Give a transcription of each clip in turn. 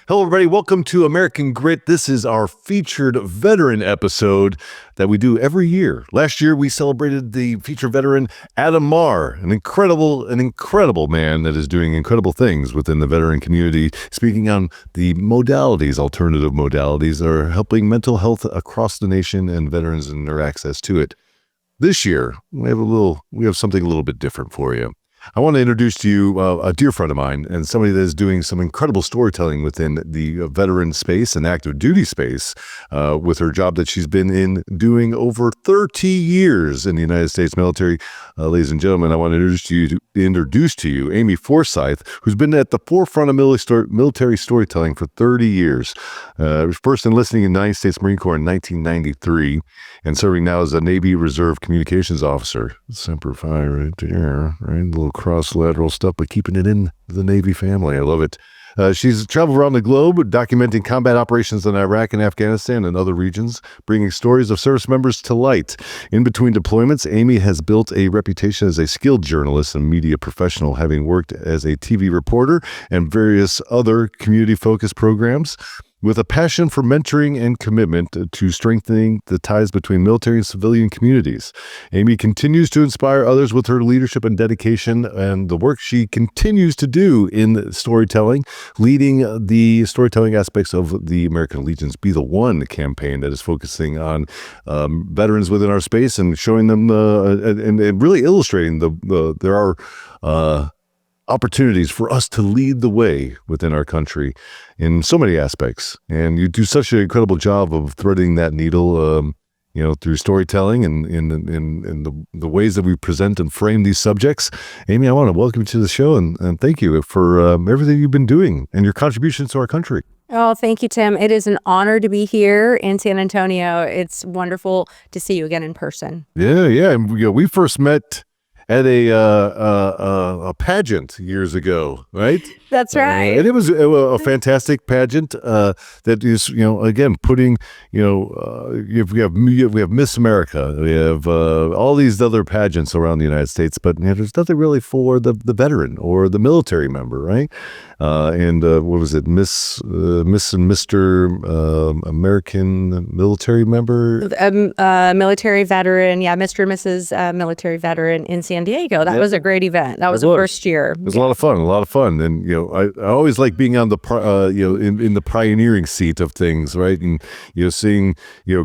Hello, everybody. Welcome to American Grit. This is our featured veteran episode that we do every year. Last year, we celebrated the featured veteran, Adam Marr, an incredible man that is doing incredible things within the veteran community, speaking on the modalities, alternative modalities that are helping mental health across the nation and veterans and their access to it. This year, we have something a little bit different for you. I want to introduce to you a dear friend of mine and somebody that is doing some incredible storytelling within the veteran space and active duty space with her job that she's been in doing over 30 years in the United States military. Ladies and gentlemen, I want to introduce to you Amy Forsythe, who's been at the forefront of military storytelling for 30 years. First enlisting in the United States Marine Corps in 1993 and serving now as a Navy Reserve Communications Officer. Semper Fi right there, right? A little cross-lateral stuff, but keeping it in the Navy family. I love it. She's traveled around the globe documenting combat operations in Iraq and Afghanistan and other regions, bringing stories of service members to light. In between deployments, Amy has built a reputation as a skilled journalist and media professional, having worked as a TV reporter and various other community-focused programs. With a passion for mentoring and commitment to strengthening the ties between military and civilian communities, Amy continues to inspire others with her leadership and dedication and the work she continues to do in storytelling, leading the storytelling aspects of the American Legion's Be the One campaign that is focusing on veterans within our space and showing them and really illustrating there are opportunities for us to lead the way within our country in so many aspects. And you do such an incredible job of threading that needle, through storytelling and in the ways that we present and frame these subjects. Amy, I want to welcome you to the show and thank you for everything you've been doing and your contributions to our country. Oh, thank you, Tim. It is an honor to be here in San Antonio. It's wonderful to see you again in person. Yeah. And, we first met at a pageant years ago, right? That's right. And it was a fantastic pageant that is, again, putting, we have Miss America, we have all these other pageants around the United States, but there's nothing really for the veteran or the military member, right? And what was it, Miss and Mr. American military member? Military veteran, Mr. and Mrs. Military veteran in San Diego. That was a great event. That was the first year. It was a lot of fun. And, I always like being on the, in the pioneering seat of things, right? And, seeing,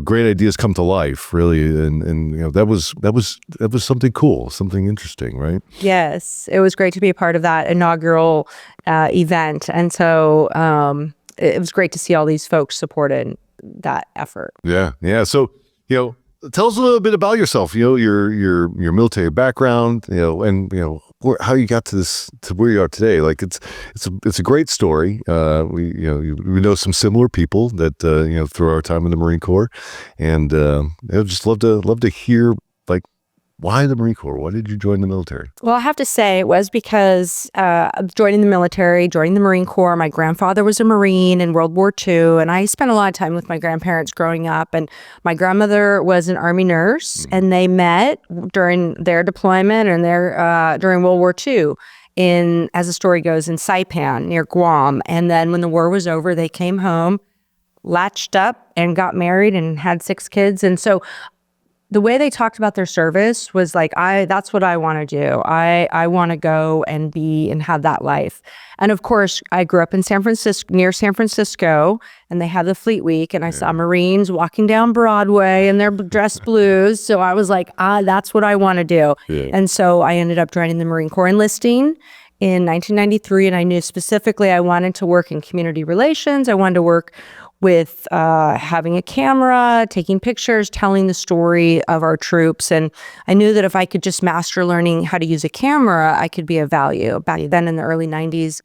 great ideas come to life, really. And that was something cool, something interesting, right? Yes. It was great to be a part of that inaugural event. And so it was great to see all these folks supported that effort. Yeah. So, tell us a little bit about yourself, your military background, and, how you got to where you are today. Like it's a great story. We know some similar people that, through our time in the Marine Corps, and I'd just love to hear, like, why the Marine Corps? Why did you join the military? Well, I have to say it was because of joining the Marine Corps. My grandfather was a Marine in World War II, and I spent a lot of time with my grandparents growing up. And my grandmother was an Army nurse, and they met during their deployment and during World War II as the story goes, in Saipan near Guam. And then when the war was over, they came home, latched up, and got married and had 6 kids. And so the way they talked about their service was like, that's what I want to do. I want to go and have that life. And of course, I grew up in near San Francisco, and they had the Fleet Week, and I saw Marines walking down Broadway in their dress blues. So I was like, that's what I want to do. Yeah. And so I ended up joining the Marine Corps, enlisting in 1993. And I knew specifically I wanted to work in community relations. I wanted to work with having a camera, taking pictures, telling the story of our troops. And I knew that if I could just master learning how to use a camera, I could be of value. Back then in the early 90s,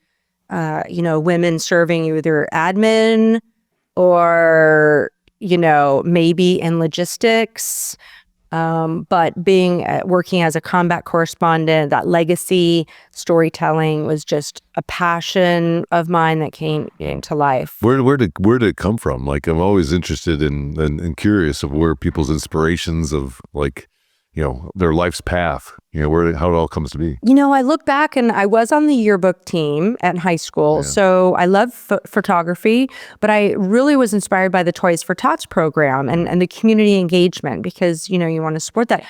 women serving either admin or, maybe in logistics. But working as a combat correspondent, that legacy storytelling was just a passion of mine that came to life. Where did it come from? Like, I'm always interested in and curious of where people's inspirations of, like, their life's path, how it all comes to be. I look back and I was on the yearbook team at high school. Yeah. So I love photography, but I really was inspired by the Toys for Tots program and the community engagement because, you want to support that.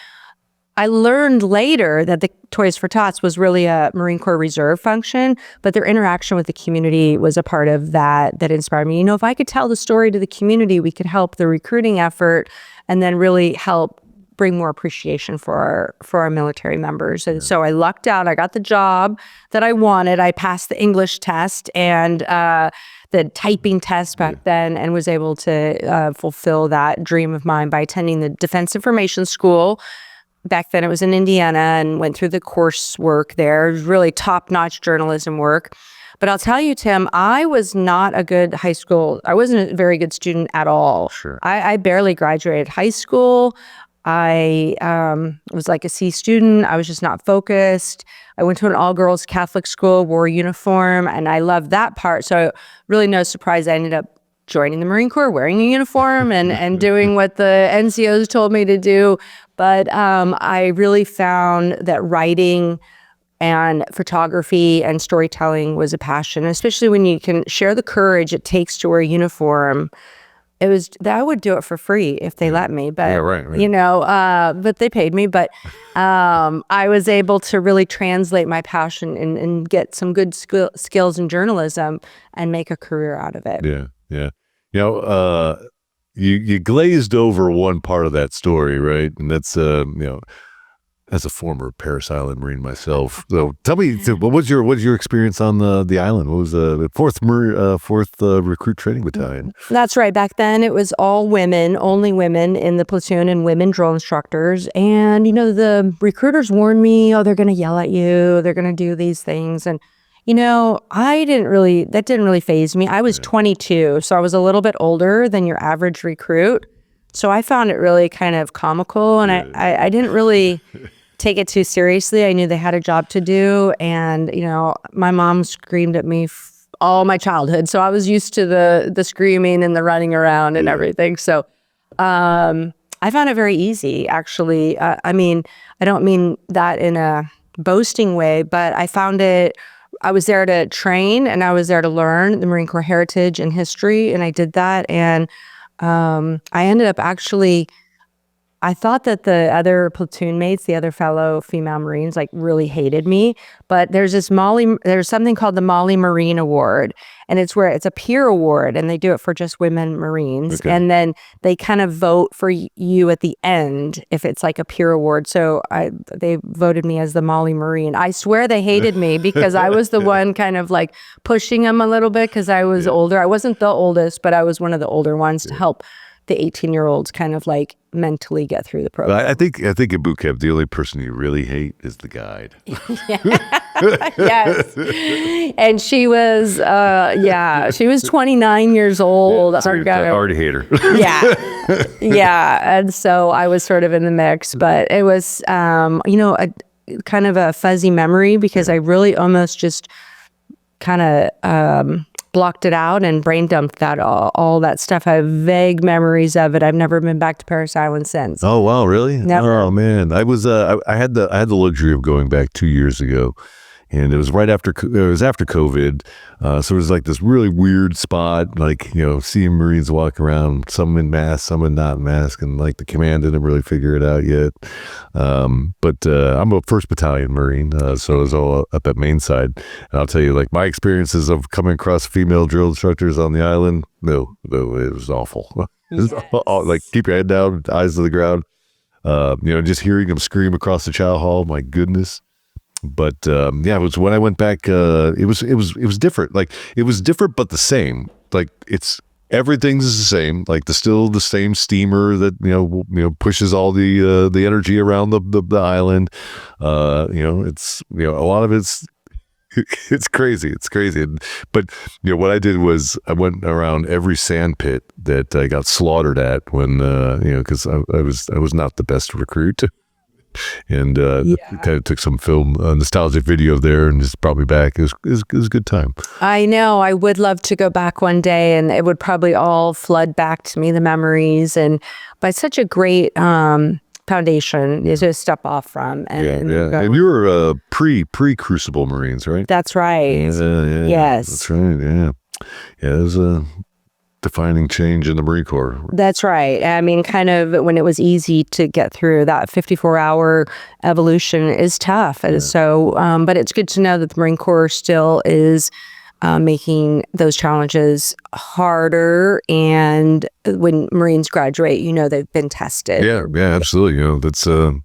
I learned later that the Toys for Tots was really a Marine Corps Reserve function, but their interaction with the community was a part of that inspired me. If I could tell the story to the community, we could help the recruiting effort and then really help bring more appreciation for our military members. And so I lucked out. I got the job that I wanted. I passed the English test and the typing test back then and was able to fulfill that dream of mine by attending the Defense Information School. Back then it was in Indiana, and went through the coursework there. It was really top-notch journalism work. But I'll tell you, Tim, I was not a good I wasn't a very good student at all. Sure. I barely graduated high school. I was like a C student. I was just not focused. I went to an all-girls Catholic school, wore a uniform, and I loved that part. So really no surprise I ended up joining the Marine Corps, wearing a uniform and doing what the NCOs told me to do. But I really found that writing and photography and storytelling was a passion, especially when you can share the courage it takes to wear a uniform. I would do it for free if they let me, but right. But they paid me. But I was able to really translate my passion and get some good skills in journalism and make a career out of it. Yeah. You glazed over one part of that story, right? And that's as a former Parris Island Marine myself. So tell me, what was your experience on the island? What was the 4th Recruit Training Battalion? That's right. Back then it was all women, only women in the platoon and women drill instructors. And, the recruiters warned me, they're going to yell at you. They're going to do these things. And, that didn't really faze me. I was 22, so I was a little bit older than your average recruit. So I found it really kind of comical, and I didn't really take it too seriously. I knew they had a job to do, and my mom screamed at me all my childhood, so I was used to the screaming and the running around and everything. So I found it very easy, actually. I don't mean that in a boasting way, but I was there to train and I was there to learn the Marine Corps heritage and history, and I did that. And I ended up I thought that the other platoon mates, the other fellow female Marines, really hated me. But there's something called the Molly Marine Award, and it's a peer award, and they do it for just women Marines. Okay. And then they kind of vote for you at the end if it's like a peer award. So they voted me as the Molly Marine. I swear they hated me because I was the one kind of pushing them a little bit because I was older. I wasn't the oldest, but I was one of the older ones to help the 18-year-olds kind of mentally get through the program. I think at boot camp, the only person you really hate is the guide. Yes. And she was, she was 29 years old. I already hate her. Yeah. And so I was sort of in the mix, but it was, a kind of a fuzzy memory because I really almost just kind of, blocked it out and brain dumped that all that stuff. I have vague memories of it. I've never been back to Parris Island since. Oh wow, really? Never. Oh man, I was I had the luxury of going back 2 years ago, and it was after COVID, so it was this really weird spot, seeing Marines walk around, some in mask, some in not mask, and the command didn't really figure it out yet. But I'm a 1st Battalion Marine, so it was all up at Main Side. And I'll tell you, my experiences of coming across female drill instructors on the island, no, it was awful. It was keep your head down, eyes to the ground. Just hearing them scream across the chow hall, my goodness. But it was when I went back. It was different. It was different, but the same. Everything's the same. Still the same steamer that pushes all the energy around the island. It's a lot of it's crazy. It's crazy. But what I did was I went around every sand pit that I got slaughtered at when because I was not the best recruit. And kind of took some film, nostalgic video there, and just brought me back. It was a good time. I know. I would love to go back one day, and it would probably all flood back to me, the memories, but such a great foundation is to step off from. And And you were pre-Crucible Marines, right? That's right. Yeah. Yes. That's right, yeah. Yeah, it was a defining change in the Marine Corps. That's right. I mean, kind of when it was easy to get through, that 54-hour evolution is tough. And so, but it's good to know that the Marine Corps still is making those challenges harder. And when Marines graduate, they've been tested. Yeah, absolutely. That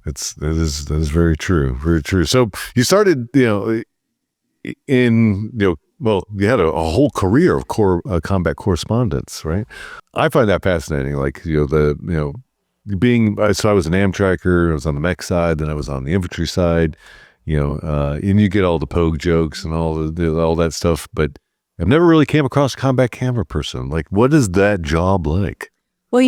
is very true. Very true. So you started, well, you had a whole career of combat correspondence, right? I find that fascinating. Like, so I was an Amtracker, I was on the mech side, then I was on the infantry side, and you get all the pogue jokes and all that stuff, but I've never really came across a combat camera person. Like, what is that job like? Well,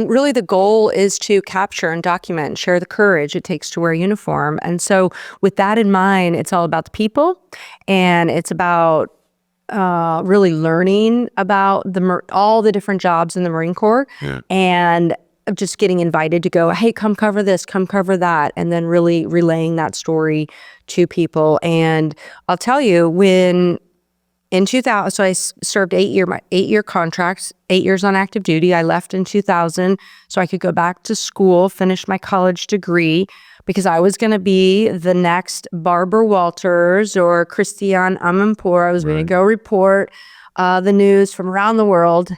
really the goal is to capture and document and share the courage it takes to wear a uniform. And so with that in mind, it's all about the people, and it's about really learning about all the different jobs in the Marine Corps, and just getting invited to go, hey, come cover this, come cover that, and then really relaying that story to people. And I'll tell you, in 2000, so I served 8-year contracts, 8 years on active duty. I left in 2000 so I could go back to school, finish my college degree, because I was going to be the next Barbara Walters or Christiane Amanpour. I was going to go report the news from around the world.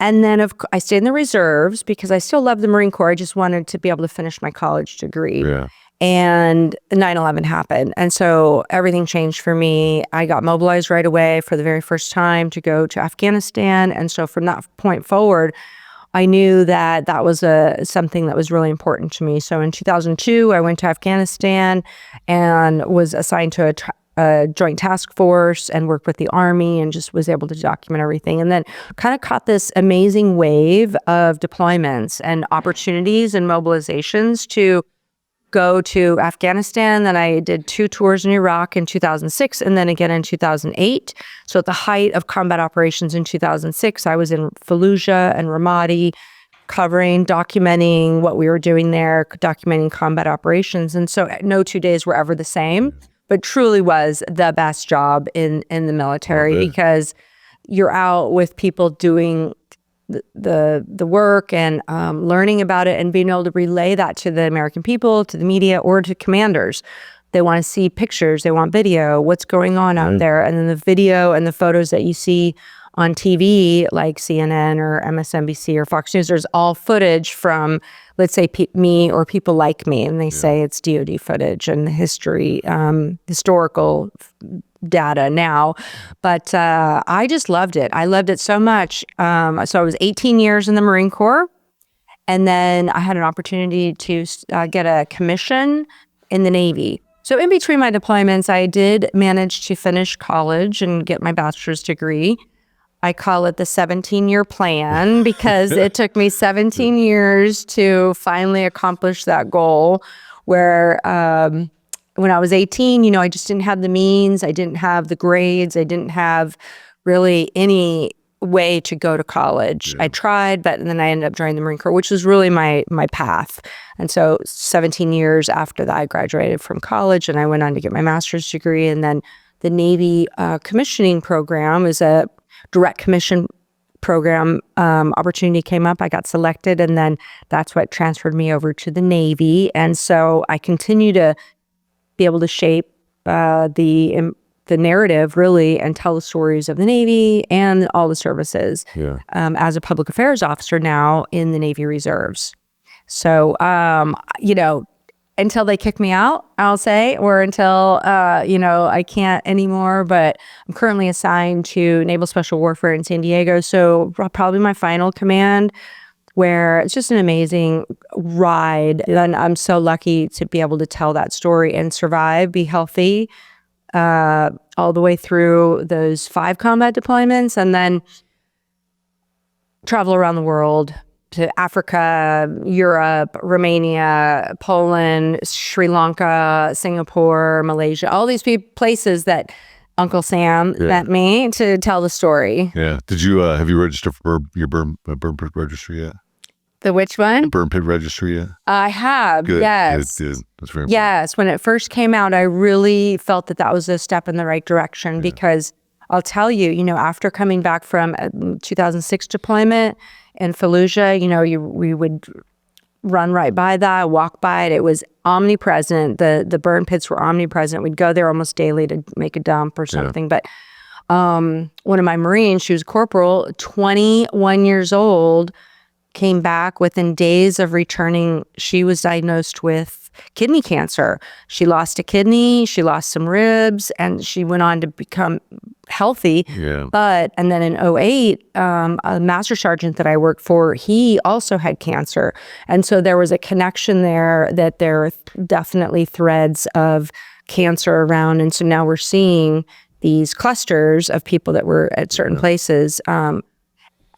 And then I stayed in the reserves because I still love the Marine Corps. I just wanted to be able to finish my college degree. Yeah. And 9/11 happened. And so everything changed for me. I got mobilized right away for the very first time to go to Afghanistan. And so from that point forward, I knew that was something that was really important to me. So in 2002, I went to Afghanistan and was assigned to a joint task force and worked with the Army and just was able to document everything. And then kind of caught this amazing wave of deployments and opportunities and mobilizations to go to Afghanistan. Then I did 2 tours in Iraq in 2006 and then again in 2008. So at the height of combat operations in 2006, I was in Fallujah and Ramadi, documenting what we were doing there, documenting combat operations. And so no 2 days were ever the same, but truly was the best job in the military because you're out with people doing the work and learning about it and being able to relay that to the American people, to the media, or to commanders. They want to see pictures, they want video, what's going on out there. And then the video and the photos that you see on TV, like CNN or MSNBC or Fox News, there's all footage from, let's say, me or people like me, and they say it's DoD footage and historical data now. But I just loved it. I loved it so much. So I was 18 years in the Marine Corps, and then I had an opportunity to get a commission in the Navy. So in between my deployments, I did manage to finish college and get my bachelor's degree. I call it the 17-year plan because it took me 17 years to finally accomplish that goal, where when I was 18, I just didn't have the means, I didn't have the grades, I didn't have really any way to go to college. I tried, but then I ended up joining the Marine Corps, which was really my path. And so 17 years after that, I graduated from college and I went on to get my master's degree. And then the Navy commissioning program is a direct commission program. Opportunity came up, I got selected, and then that's what transferred me over to the Navy. And so I continue to be able to shape the narrative, really, and tell the stories of the Navy and all the services as a public affairs officer now in the Navy Reserves. So, until they kick me out, I'll say, or until, I can't anymore. But I'm currently assigned to Naval Special Warfare in San Diego. So probably my final command, where it's just an amazing ride. And I'm so lucky to be able to tell that story and survive, be healthy, all the way through those 5 combat deployments, and then travel around the world to Africa, Europe, Romania, Poland, Sri Lanka, Singapore, Malaysia, all these places that Uncle Sam met me to tell the story. Yeah. Did you have you registered for your burn registry yet? The which one? Burn pit registry, yeah? I have, Good. yes. Good. That's very important. Yes, when it first came out, I really felt that that was a step in the right direction because I'll tell you, after coming back from 2006 deployment in Fallujah, we would run right by that, walk by it. It was omnipresent. The burn pits were omnipresent. We'd go there almost daily to make a dump or something. But one of my Marines, she was corporal, 21 years old, came back within days of returning. She was diagnosed with kidney cancer. She lost a kidney, she lost some ribs, and she went on to become healthy. Yeah. And then in 2008, a master sergeant that I worked for, he also had cancer. And so there was a connection there that there are definitely threads of cancer around. And so now we're seeing these clusters of people that were at certain places.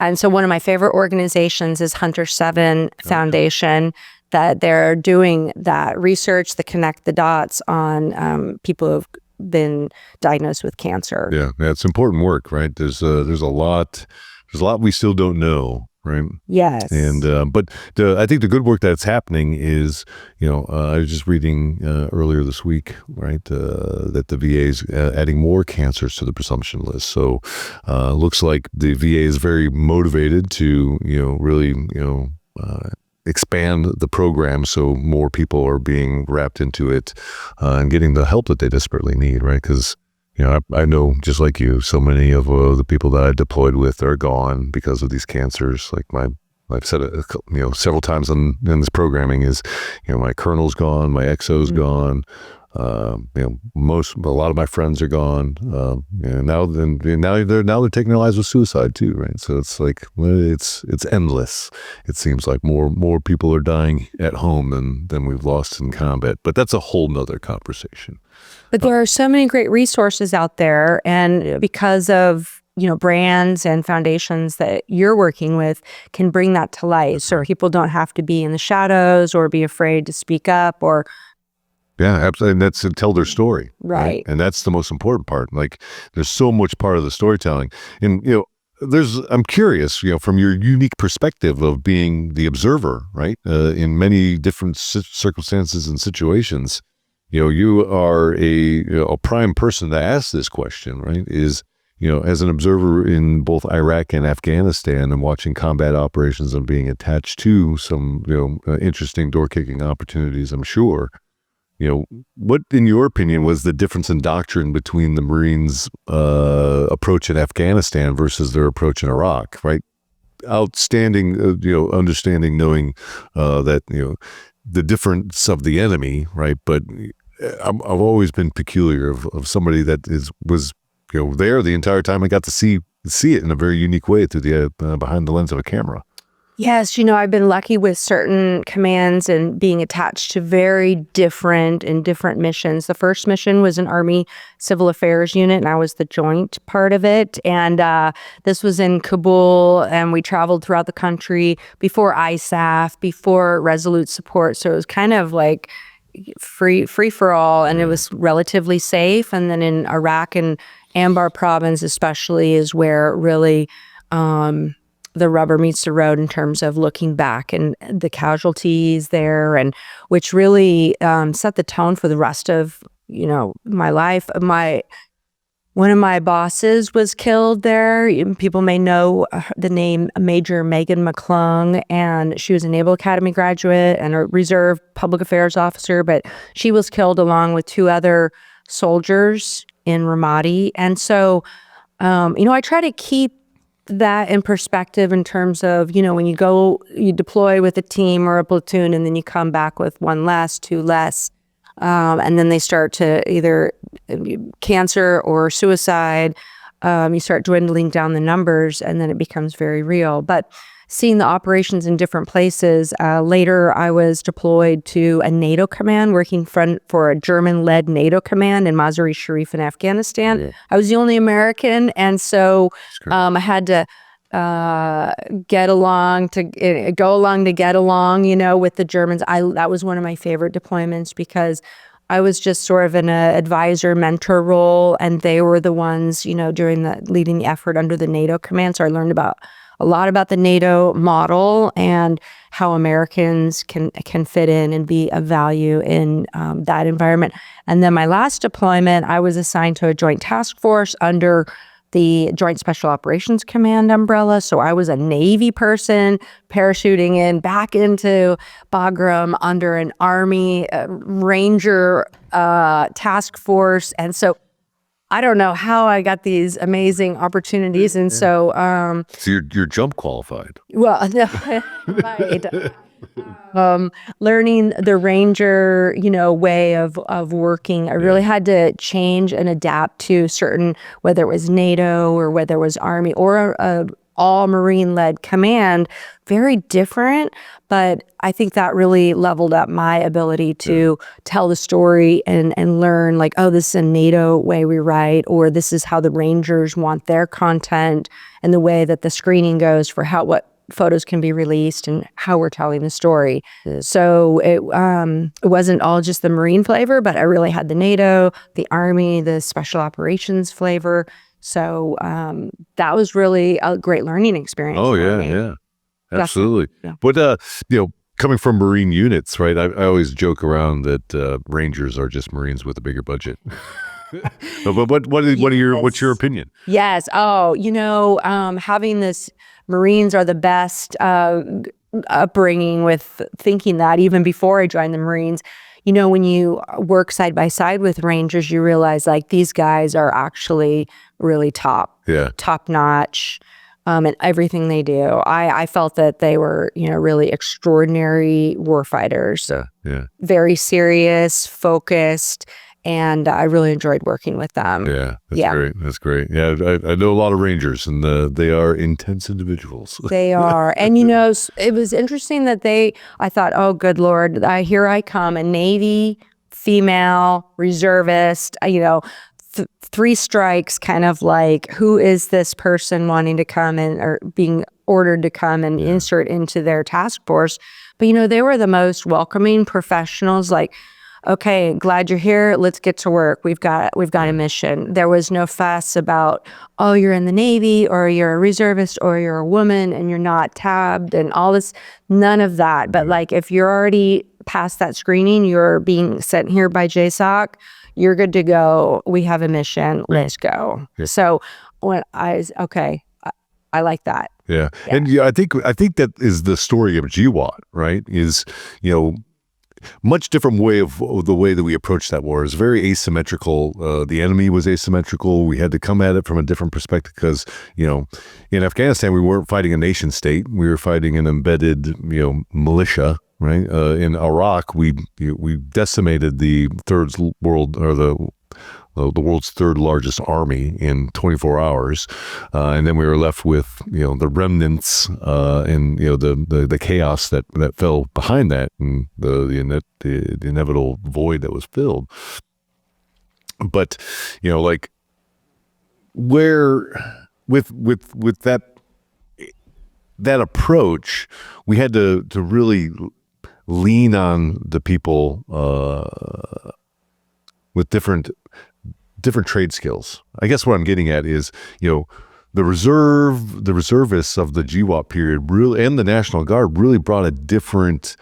And so one of my favorite organizations is Hunter 7 Foundation, that they're doing that research to connect the dots on people who've been diagnosed with cancer. Yeah, it's important work, right? There's a lot we still don't know, right? Yes. And but I think the good work that's happening is, I was just reading earlier this week, right, that the VA is adding more cancers to the presumption list. So looks like the VA is very motivated to, really, expand the program so more people are being wrapped into it and getting the help that they desperately need, right? Because I know, just like you, so many of the people that I deployed with are gone because of these cancers. Like I've said it, several times in this programming is, my colonel's gone, my XO's gone. A lot of my friends are gone. Now they're taking their lives with suicide too, right? So it's like, it's endless. It seems like more people are dying at home than we've lost in combat. But that's a whole nother conversation. But there are so many great resources out there, and because of brands and foundations that you're working with can bring that to light, so people don't have to be in the shadows or be afraid to speak up or. Yeah, absolutely. And that's to tell their story. Right. And that's the most important part. Like, there's so much part of the storytelling. And, I'm curious, from your unique perspective of being the observer, right, in many different circumstances and situations, you are a prime person to ask this question, right, is, as an observer in both Iraq and Afghanistan and watching combat operations and being attached to some, interesting door-kicking opportunities, I'm sure. What, in your opinion, was the difference in doctrine between the Marines' approach in Afghanistan versus their approach in Iraq, right? Outstanding, understanding, knowing that, the difference of the enemy, right? But I've always been peculiar of somebody that was there the entire time and got to see it in a very unique way through the behind the lens of a camera. Yes, I've been lucky with certain commands and being attached to very different missions. The first mission was an Army Civil Affairs unit, and I was the joint part of it. And this was in Kabul, and we traveled throughout the country before ISAF, before Resolute Support. So it was kind of like free for all, and it was relatively safe. And then in Iraq and Anbar province especially is where really the rubber meets the road in terms of looking back and the casualties there, and which really set the tone for the rest of my life. One of my bosses was killed there. People may know the name Major Megan McClung, and she was a Naval Academy graduate and a reserve public affairs officer, but she was killed along with 2 other soldiers in Ramadi. And so, I try to keep that in perspective in terms of, when you deploy with a team or a platoon and then you come back with 1 less, 2 less, and then they start to either cancer or suicide, you start dwindling down the numbers, and then it becomes very real. But seeing the operations in different places, later I was deployed to a NATO command, working for a German-led NATO command in Mazar-e Sharif in Afghanistan. Yeah. I was the only American, and so I had to go along to get along, with the Germans. That was one of my favorite deployments because I was just sort of in an advisor mentor role, and they were the ones, doing leading the effort under the NATO command. So I learned a lot about the NATO model and how Americans can fit in and be of value in that environment. And then my last deployment, I was assigned to a joint task force under the Joint Special Operations Command umbrella. So I was a Navy person parachuting in back into Bagram under an Army Ranger task force. And so I don't know how I got these amazing opportunities. And so you're jump qualified. Well, right. Learning the Ranger, way of working, I really had to change and adapt to certain, whether it was NATO or whether it was Army or a all Marine-led command, very different. But I think that really leveled up my ability to tell the story and learn like, oh, this is a NATO way we write, or this is how the Rangers want their content, and the way that the screening goes for what photos can be released and how we're telling the story. So it wasn't all just the Marine flavor, but I really had the NATO, the Army, the special operations flavor. So that was really a great learning experience. Oh, yeah. Absolutely. Yeah. But, coming from Marine units, right, I always joke around that Rangers are just Marines with a bigger budget. But what's your opinion? Yes. Oh, having this Marines are the best upbringing with thinking that even before I joined the Marines, when you work side by side with Rangers, you realize like these guys are actually really top notch in everything they do. I felt that they were, really extraordinary warfighters. Yeah. Very serious, focused. And I really enjoyed working with them. Yeah, great. That's great. Yeah, I know a lot of Rangers, and they are intense individuals. They are. And, it was interesting that I thought, oh, good Lord, here I come, a Navy female reservist, three strikes, kind of like, who is this person wanting to come in or being ordered to come and insert into their task force? But, they were the most welcoming professionals, like, okay, glad you're here. Let's get to work. We've got a mission. There was no fuss about, oh, you're in the Navy or you're a reservist or you're a woman and you're not tabbed and all this. None of that. But like, if you're already past that screening, you're being sent here by JSOC, you're good to go. We have a mission. Let's go. Yeah. So when I like that. Yeah. And I think that is the story of GWOT, right? Is, much different way of the way that we approach that war. Is very asymmetrical. The enemy was asymmetrical. We had to come at it from a different perspective because, in Afghanistan, we weren't fighting a nation state. We were fighting an embedded, militia, right? In Iraq, we decimated the the world's third largest army in 24 hours. And then we were left with, the remnants and, the chaos that fell behind that and the inevitable void that was filled. But, like where with that approach, we had to really lean on the people with different trade skills. I guess what I'm getting at is, the reservists of the GWOT period really, and the National Guard really brought a different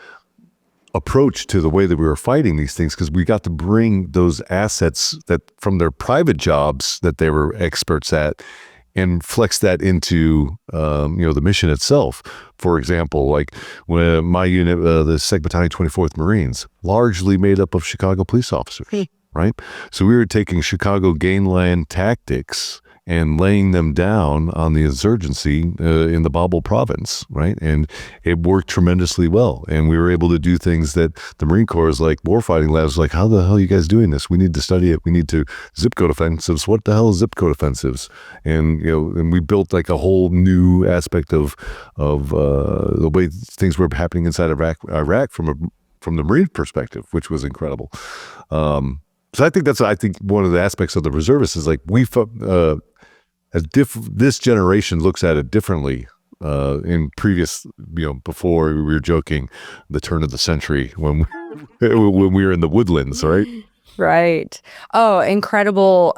approach to the way that we were fighting these things, because we got to bring those assets that from their private jobs that they were experts at and flex that into, the mission itself. For example, like when my unit, the 2nd Battalion, 24th Marines, largely made up of Chicago police officers. Right? So we were taking Chicago gangland tactics and laying them down on the insurgency in the Babel province, right? And it worked tremendously well. And we were able to do things that the Marine Corps is like, warfighting labs, like, how the hell are you guys doing this? We need to study it. We need to zip code offensives. What the hell is zip code offensives? And, and we built like a whole new aspect of the way things were happening inside of Iraq from the Marine perspective, which was incredible. So I think one of the aspects of the reservists is like this generation looks at it differently. In previous, before we were joking, the turn of the century when we were in the woodlands, right? Right. Oh, incredible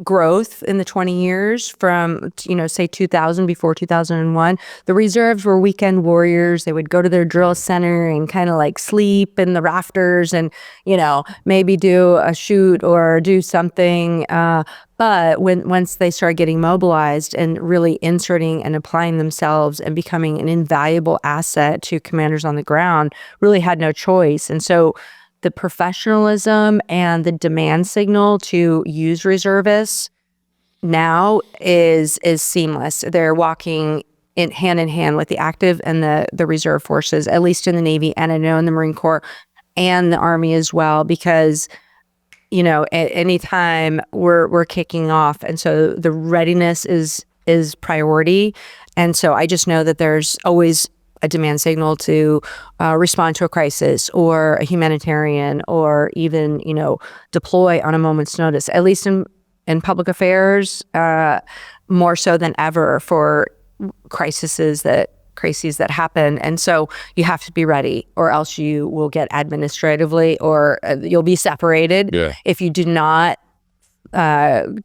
growth in the 20 years from, say 2000, before 2001. The reserves were weekend warriors. They would go to their drill center and kind of like sleep in the rafters and, maybe do a shoot or do something. But once they started getting mobilized and really inserting and applying themselves and becoming an invaluable asset to commanders on the ground, really had no choice. And so the professionalism and the demand signal to use reservists now is seamless. They're walking in hand with the active and the reserve forces, at least in the Navy, and I know in the Marine Corps and the Army as well, because at any time we're kicking off, and so the readiness is priority. And so I just know that there's always a demand signal to respond to a crisis or a humanitarian, or even, deploy on a moment's notice, at least in public affairs, more so than ever for crises that happen. And so you have to be ready, or else you will get administratively, or you'll be separated if you do not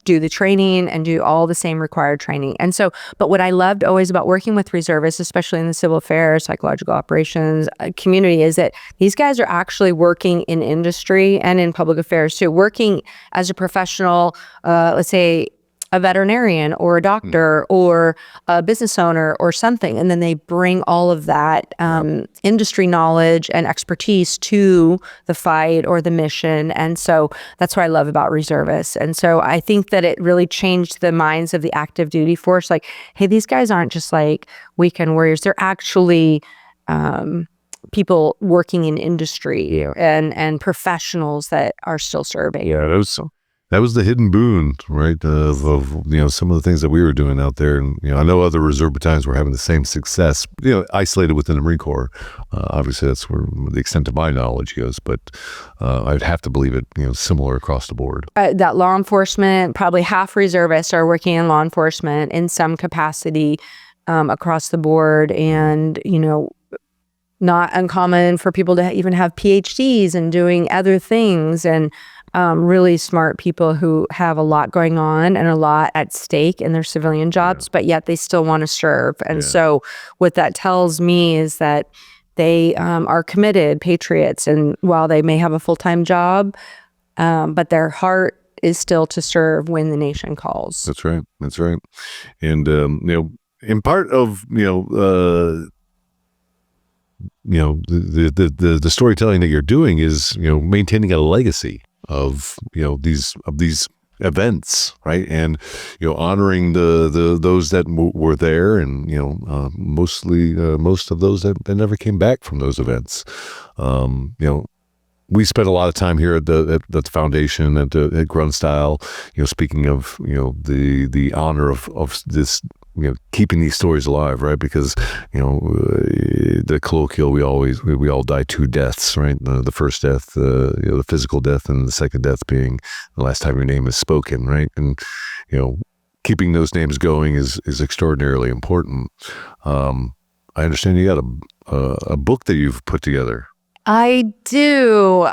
do the training and do all the same required training. And so, but what I loved always about working with reservists, especially in the civil affairs, psychological operations community, is that these guys are actually working in industry and in public affairs too, working as a professional, let's say a veterinarian or a doctor or a business owner or something. And then they bring all of that industry knowledge and expertise to the fight or the mission. And so that's what I love about reservists. And so I think that it really changed the minds of the active duty force. Like, hey, these guys aren't just like weekend warriors. They're actually people working in industry and professionals that are still serving. Yeah, that was the hidden boon, right? Of some of the things that we were doing out there. And, I know other reserve battalions were having the same success, isolated within the Marine Corps. Obviously, that's where the extent of my knowledge goes, but I'd have to believe it, similar across the board. That law enforcement, probably half reservists are working in law enforcement in some capacity across the board. And, not uncommon for people to even have PhDs and doing other things, and really smart people who have a lot going on and a lot at stake in their civilian jobs, but yet they still want to serve. And so what that tells me is that they are committed patriots, and while they may have a full-time job, but their heart is still to serve when the nation calls. That's right. And, in part of, the storytelling that you're doing is, maintaining a legacy of, these events, right? And, honoring the those that were there, and, most of those that never came back from those events. We spent a lot of time here at the foundation at Grunt Style, speaking of, the honor of this, keeping these stories alive, right? Because, the colloquial, we all die two deaths, right? The first death, the physical death, and the second death being the last time your name is spoken, right? And, keeping those names going is extraordinarily important. I understand you got a book that you've put together. I do.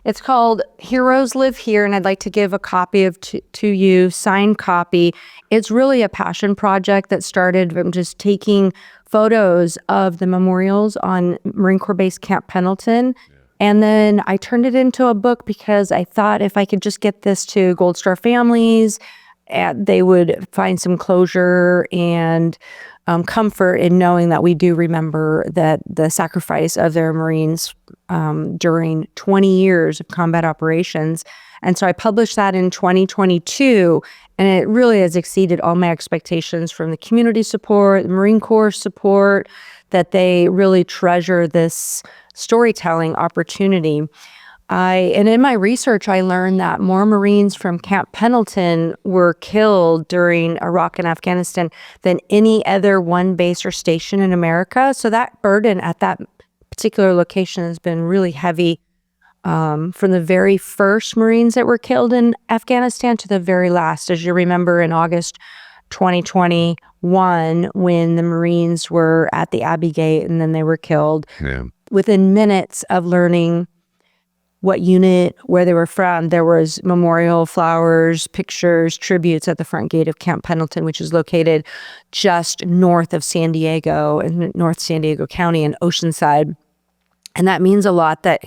It's called Heroes Live Here, and I'd like to give a copy to you, signed copy. It's really a passion project that started from just taking photos of the memorials on Marine Corps Base Camp Pendleton. And then I turned it into a book because I thought if I could just get this to Gold Star families, they would find some closure and comfort in knowing that we do remember that the sacrifice of their Marines during 20 years of combat operations. And so I published that in 2022, and it really has exceeded all my expectations from the community support, the Marine Corps support, that they really treasure this storytelling opportunity. And in my research, I learned that more Marines from Camp Pendleton were killed during Iraq and Afghanistan than any other one base or station in America. So that burden at that particular location has been really heavy, from the very first Marines that were killed in Afghanistan to the very last. As you remember, in August 2021, when the Marines were at the Abbey Gate and then they were killed, within minutes of learning what unit, where they were from, there was memorial flowers, pictures, tributes at the front gate of Camp Pendleton, which is located just north of San Diego, in North San Diego County in Oceanside. And that means a lot that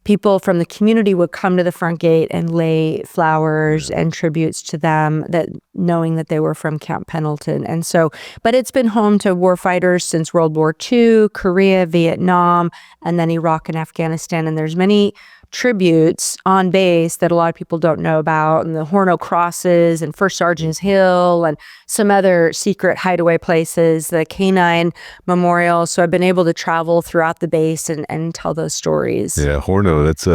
people from the community would come to the front gate and lay flowers and tributes to them, that knowing that they were from Camp Pendleton. And so, but it's been home to warfighters since World War II, Korea, Vietnam, and then Iraq and Afghanistan. And there's many tributes on base that a lot of people don't know about, and the Horno Crosses and First Sergeant's Hill and some other secret hideaway places, the Canine Memorial. So I've been able to travel throughout the base and tell those stories. Yeah, Horno, that's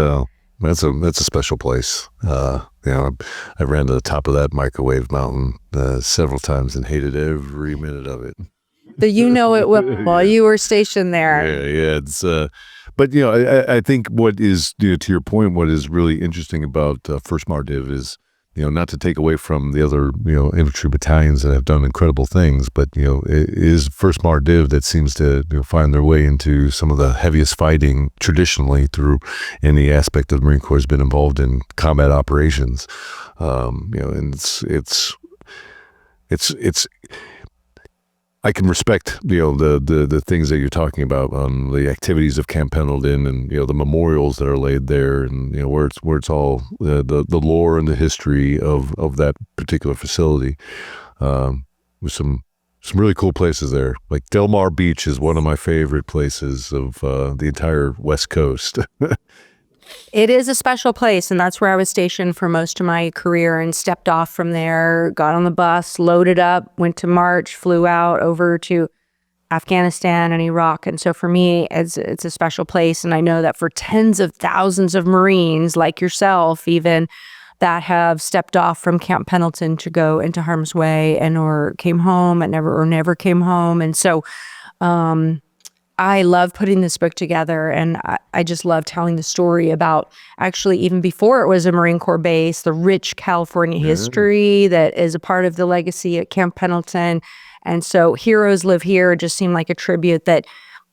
a special place. I ran to the top of that microwave mountain several times and hated every minute of it. You know it well while you were stationed there. Yeah, it's but I think what is, to your point, what is really interesting about First Mardiv is, not to take away from the other infantry battalions that have done incredible things, but it is First Mardiv that seems to find their way into some of the heaviest fighting traditionally through any aspect of the Marine Corps has been involved in combat operations. And it's I can respect the things that you're talking about, the activities of Camp Pendleton, and the memorials that are laid there, and where it's all the lore and the history of that particular facility, with some really cool places there. Like Del Mar Beach is one of my favorite places of the entire West Coast. It is a special place, and that's where I was stationed for most of my career, and stepped off from there, got on the bus, loaded up, went to March, flew out over to Afghanistan and Iraq. And so for me, it's a special place. And I know that for tens of thousands of Marines like yourself, even, that have stepped off from Camp Pendleton to go into harm's way or came home and never came home. And so I love putting this book together, and I just love telling the story about, actually, even before it was a Marine Corps base, the rich California history that is a part of the legacy at Camp Pendleton. And so Heroes Live Here just seemed like a tribute that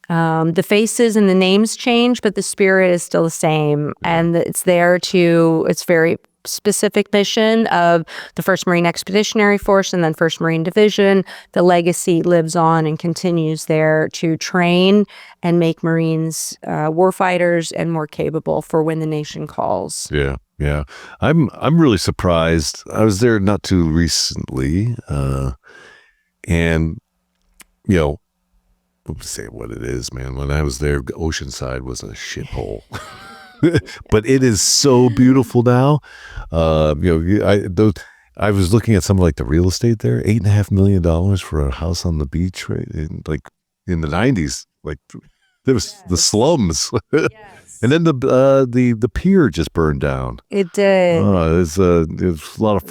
the faces and the names change, but the spirit is still the same. And it's very specific mission of the 1st Marine Expeditionary Force and then 1st Marine Division. The legacy lives on and continues there to train and make Marines warfighters and more capable for when the nation calls. Yeah. I'm really surprised. I was there not too recently, and let's say what it is, man. When I was there, Oceanside was a shithole. But it is so beautiful now. I was looking at some of the real estate there, $8.5 million for a house on the beach, right? In the 90s, there was the slums. Yes. And then the pier just burned down. It did. There's a lot of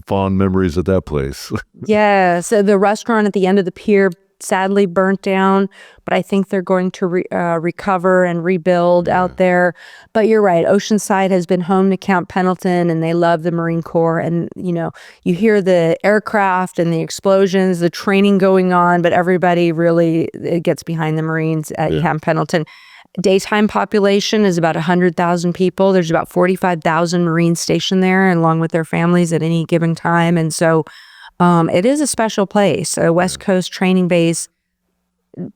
fond memories of that place. Yeah. So the restaurant at the end of the pier sadly burnt down, but I think they're going to recover and rebuild out there. But you're right, Oceanside has been home to Camp Pendleton, and they love the Marine Corps. And you hear the aircraft and the explosions, the training going on, but everybody really gets behind the Marines at Camp Pendleton. Daytime population is about 100,000 people. There's about 45,000 Marines stationed there, along with their families at any given time. And so it is a special place, a West Coast training base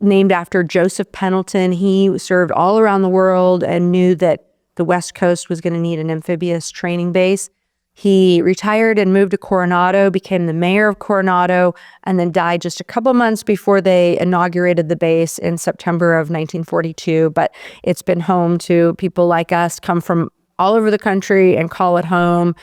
named after Joseph Pendleton. He served all around the world and knew that the West Coast was going to need an amphibious training base. He retired and moved to Coronado, became the mayor of Coronado, and then died just a couple months before they inaugurated the base in September of 1942. But it's been home to people like us, come from all over the country and call it home.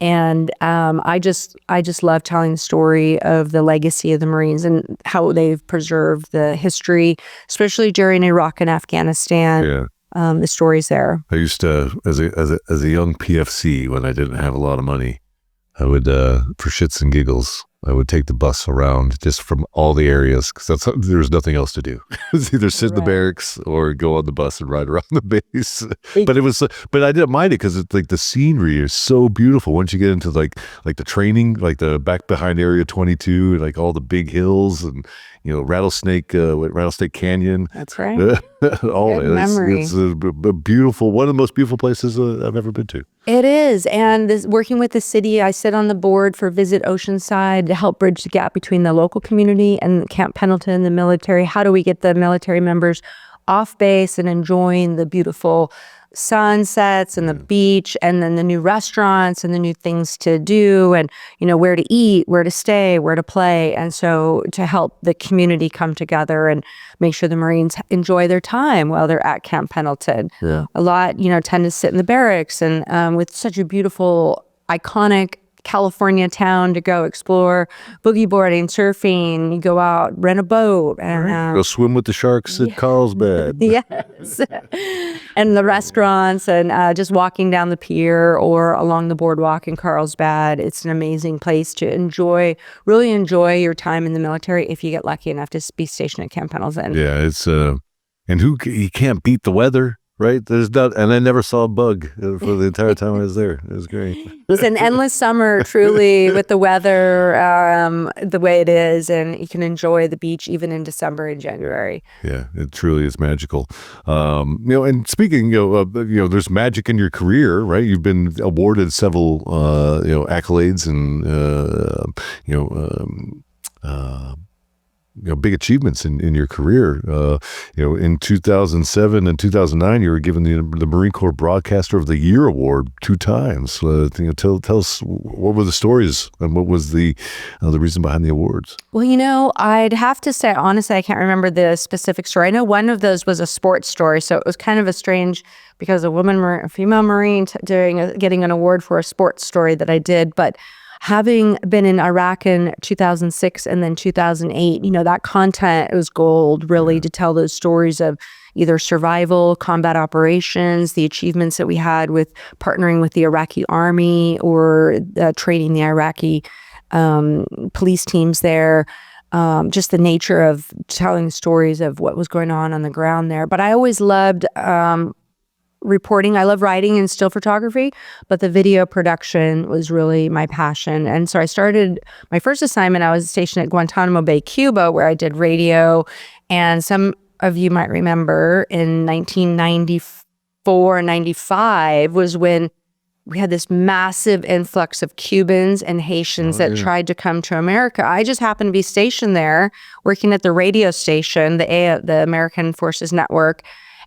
And I just love telling the story of the legacy of the Marines and how they've preserved the history, especially during Iraq and Afghanistan. Yeah. The stories there. I used to, as a young PFC, when I didn't have a lot of money, I would, for shits and giggles, I would take the bus around just from all the areas because there's nothing else to do. It's either sit in the barracks or go on the bus and ride around the base. But I didn't mind it because it's like the scenery is so beautiful once you get into like the training, like the back behind Area 22, like all the big hills and Rattlesnake Canyon. That's right. All Good memory. It's a beautiful, one of the most beautiful places I've ever been to. It is. And working with the city, I sit on the board for Visit Oceanside to help bridge the gap between the local community and Camp Pendleton, the military. How do we get the military members off base and enjoying the beautiful sunsets and the beach, and then the new restaurants and the new things to do, and where to eat, where to stay, where to play. And so to help the community come together and make sure the Marines enjoy their time while they're at Camp Pendleton. Yeah. A lot tend to sit in the barracks, and with such a beautiful, iconic California town to go explore, boogie boarding, surfing, you go out, rent a boat, and go swim with the sharks at Carlsbad. Yes. And the restaurants, and just walking down the pier or along the boardwalk in Carlsbad. It's an amazing place to really enjoy your time in the military if you get lucky enough to be stationed at Camp Pendleton. Yeah, it's and you can't beat the weather. Right? And I never saw a bug for the entire time I was there. It was great. It was an endless summer, truly, with the weather the way it is, and you can enjoy the beach even in December and January. Yeah, it truly is magical. And speaking, there's magic in your career, right? You've been awarded several, accolades and, big achievements in your career. In 2007 and 2009, you were given the Marine Corps Broadcaster of the Year award 2 times. Tell us, what were the stories and what was the reason behind the awards? Well, I'd have to say, honestly, I can't remember the specific story. I know one of those was a sports story, so it was kind of a strange, because a female Marine getting an award for a sports story that I did, but having been in Iraq in 2006 and then 2008, that content was gold, really, to tell those stories of either survival, combat operations, the achievements that we had with partnering with the Iraqi army or training the Iraqi police teams there. Just the nature of telling stories of what was going on the ground there. But I always loved reporting. I love writing and still photography, but the video production was really my passion. And so I started my first assignment. I was stationed at Guantanamo Bay, Cuba, where I did radio. And some of you might remember in 1994 and 95 was when we had this massive influx of Cubans and Haitians that tried to come to America. I just happened to be stationed there working at the radio station, the American Forces Network.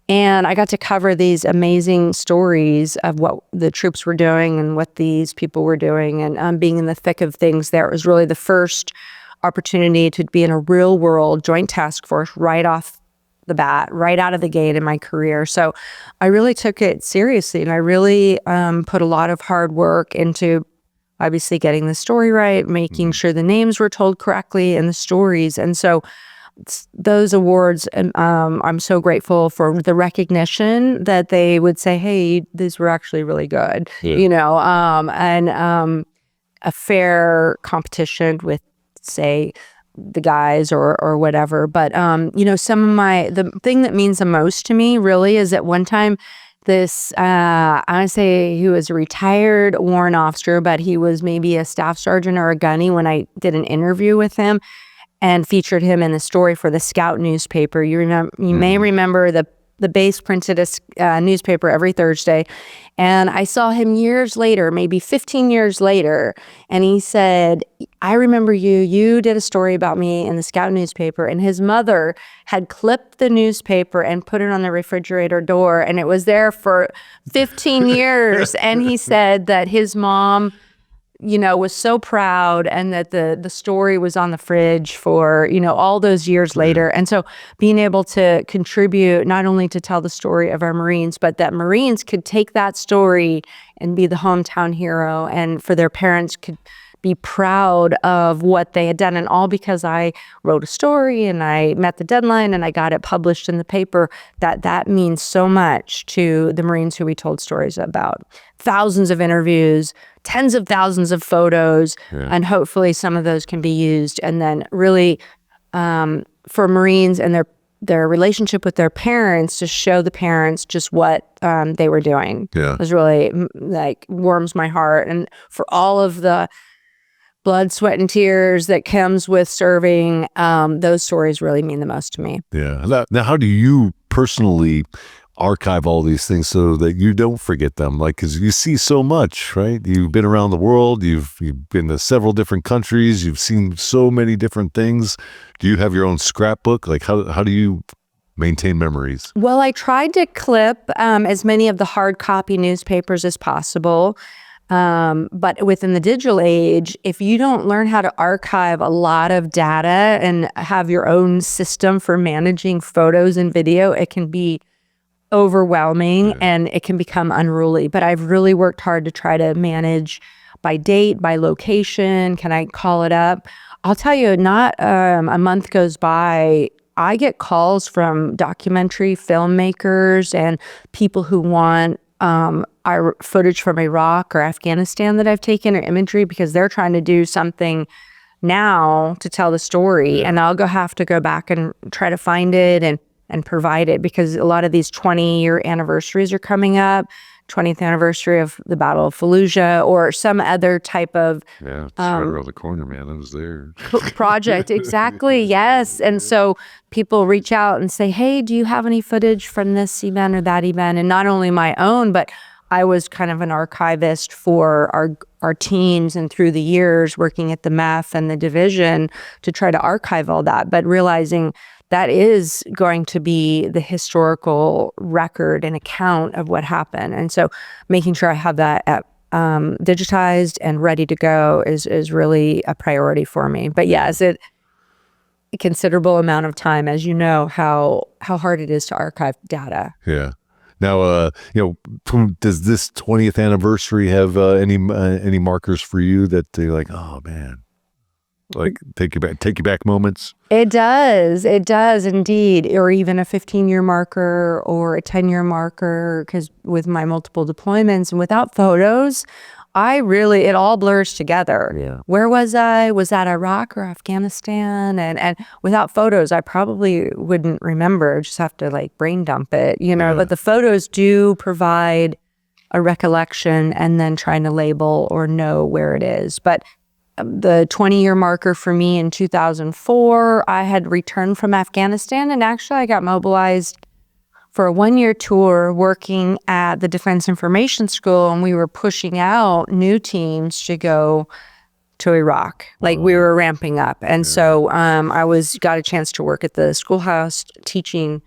And I got to cover these amazing stories of what the troops were doing and what these people were doing, and being in the thick of things there. It was really the first opportunity to be in a real world joint task force right off the bat, right out of the gate in my career. So I really took it seriously, and I really put a lot of hard work into obviously getting the story right, making sure the names were told correctly and the stories. And so those awards, I'm so grateful for the recognition that they would say, hey, these were actually really good, and a fair competition with, say, the guys or whatever. But, the thing that means the most to me really is at one time, this, I would say he was a retired warrant officer, but he was maybe a staff sergeant or a gunny when I did an interview with him and featured him in the story for the Scout newspaper. You may remember the base printed a newspaper every Thursday. And I saw him years later, maybe 15 years later, and he said, I remember you did a story about me in the Scout newspaper, and his mother had clipped the newspaper and put it on the refrigerator door, and it was there for 15 years. And he said that his mom was so proud, and that the story was on the fridge for, all those years later. And so being able to contribute not only to tell the story of our Marines, but that Marines could take that story and be the hometown hero, and for their parents could be proud of what they had done. And all because I wrote a story and I met the deadline and I got it published in the paper, that means so much to the Marines who we told stories about. Thousands of interviews, tens of thousands of photos, and hopefully some of those can be used. And then really for Marines and their relationship with their parents, to show the parents just what they were doing. Yeah. It was really like warms my heart. And for all of the blood, sweat, and tears that comes with serving, those stories really mean the most to me. Yeah. Now, how do you personally archive all these things so that you don't forget them? Like, because you see so much, right? You've been around the world. You've been to several different countries. You've seen so many different things. Do you have your own scrapbook? Like, how do you maintain memories? Well, I tried to clip as many of the hard copy newspapers as possible. But within the digital age, if you don't learn how to archive a lot of data and have your own system for managing photos and video, it can be overwhelming and it can become unruly. But I've really worked hard to try to manage by date, by location. Can I call it up? I'll tell you, not a month goes by, I get calls from documentary filmmakers and people who want our footage from Iraq or Afghanistan that I've taken, or imagery, because they're trying to do something now to tell the story. And I'll have to go back and try to find it and provide it, because a lot of these 20-year anniversaries are coming up, 20th anniversary of the Battle of Fallujah or some other type of Yeah, it's right around the corner, man. I was there. project. Exactly. Yes. And so people reach out and say, hey, do you have any footage from this event or that event? And not only my own, but I was kind of an archivist for our teams, and through the years working at the MEF and the division to try to archive all that, but realizing that is going to be the historical record and account of what happened. And so making sure I have that digitized and ready to go is really a priority for me. But yeah, is it a considerable amount of time, as you know, how hard it is to archive data. Yeah. Now, does this 20th anniversary have any markers for you that they're like, oh man, like take you back moments? It does indeed, or even a 15-year marker or a 10-year marker, because with my multiple deployments and without photos, it all blurs together. Yeah. Where was I? Was that Iraq or Afghanistan? And without photos, I probably wouldn't remember. Just have to like brain dump it, Yeah. But the photos do provide a recollection and then trying to label or know where it is. But the 20-year marker for me in 2004, I had returned from Afghanistan, and actually I got mobilized for a one-year tour working at the Defense Information School, and we were pushing out new teams to go to Iraq. Like we were ramping up. And so I got a chance to work at the schoolhouse teaching.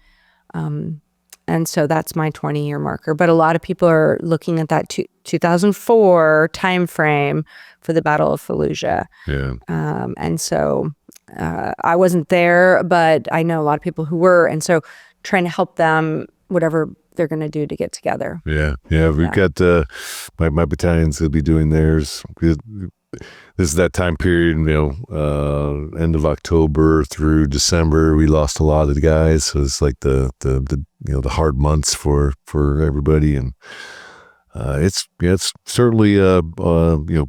And so that's my 20-year marker. But a lot of people are looking at that 2004 timeframe for the Battle of Fallujah. Yeah. And so I wasn't there, but I know a lot of people who were. And so trying to help them, whatever they're going to do to get together. Yeah. We've got my battalions will be doing theirs. This is that time period, end of October through December. We lost a lot of the guys, so it's like the hard months for everybody, and it's certainly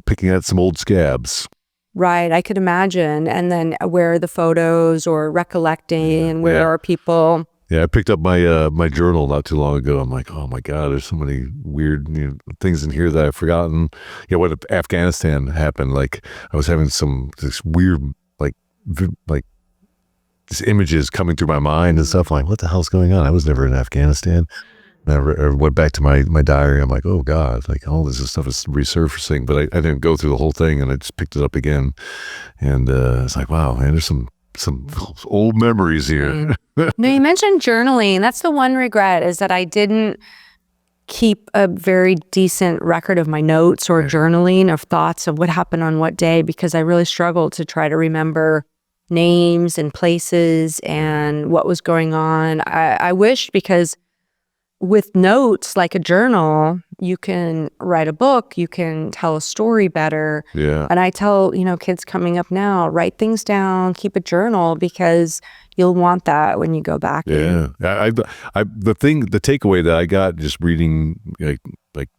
picking at some old scabs. Right, I could imagine. And then where are the photos or recollecting? Where are people? Yeah, I picked up my journal not too long ago. I'm like, oh my God, there's so many weird things in here that I've forgotten. When Afghanistan happened, like I was having this weird like these images coming through my mind and stuff. I'm like, what the hell's going on? I was never in Afghanistan. And I went back to my diary. I'm like, oh God, like all this stuff is resurfacing. But I didn't go through the whole thing, and I just picked it up again. And it's like, wow, man, there's some old memories here. No, you mentioned journaling. That's the one regret, is that I didn't keep a very decent record of my notes or journaling of thoughts of what happened on what day, because I really struggled to try to remember names and places and what was going on. I wish, because with notes like a journal, you can write a book, you can tell a story better. Yeah. And I tell, kids coming up now, write things down, keep a journal, because you'll want that when you go back. Yeah. The takeaway that I got just reading like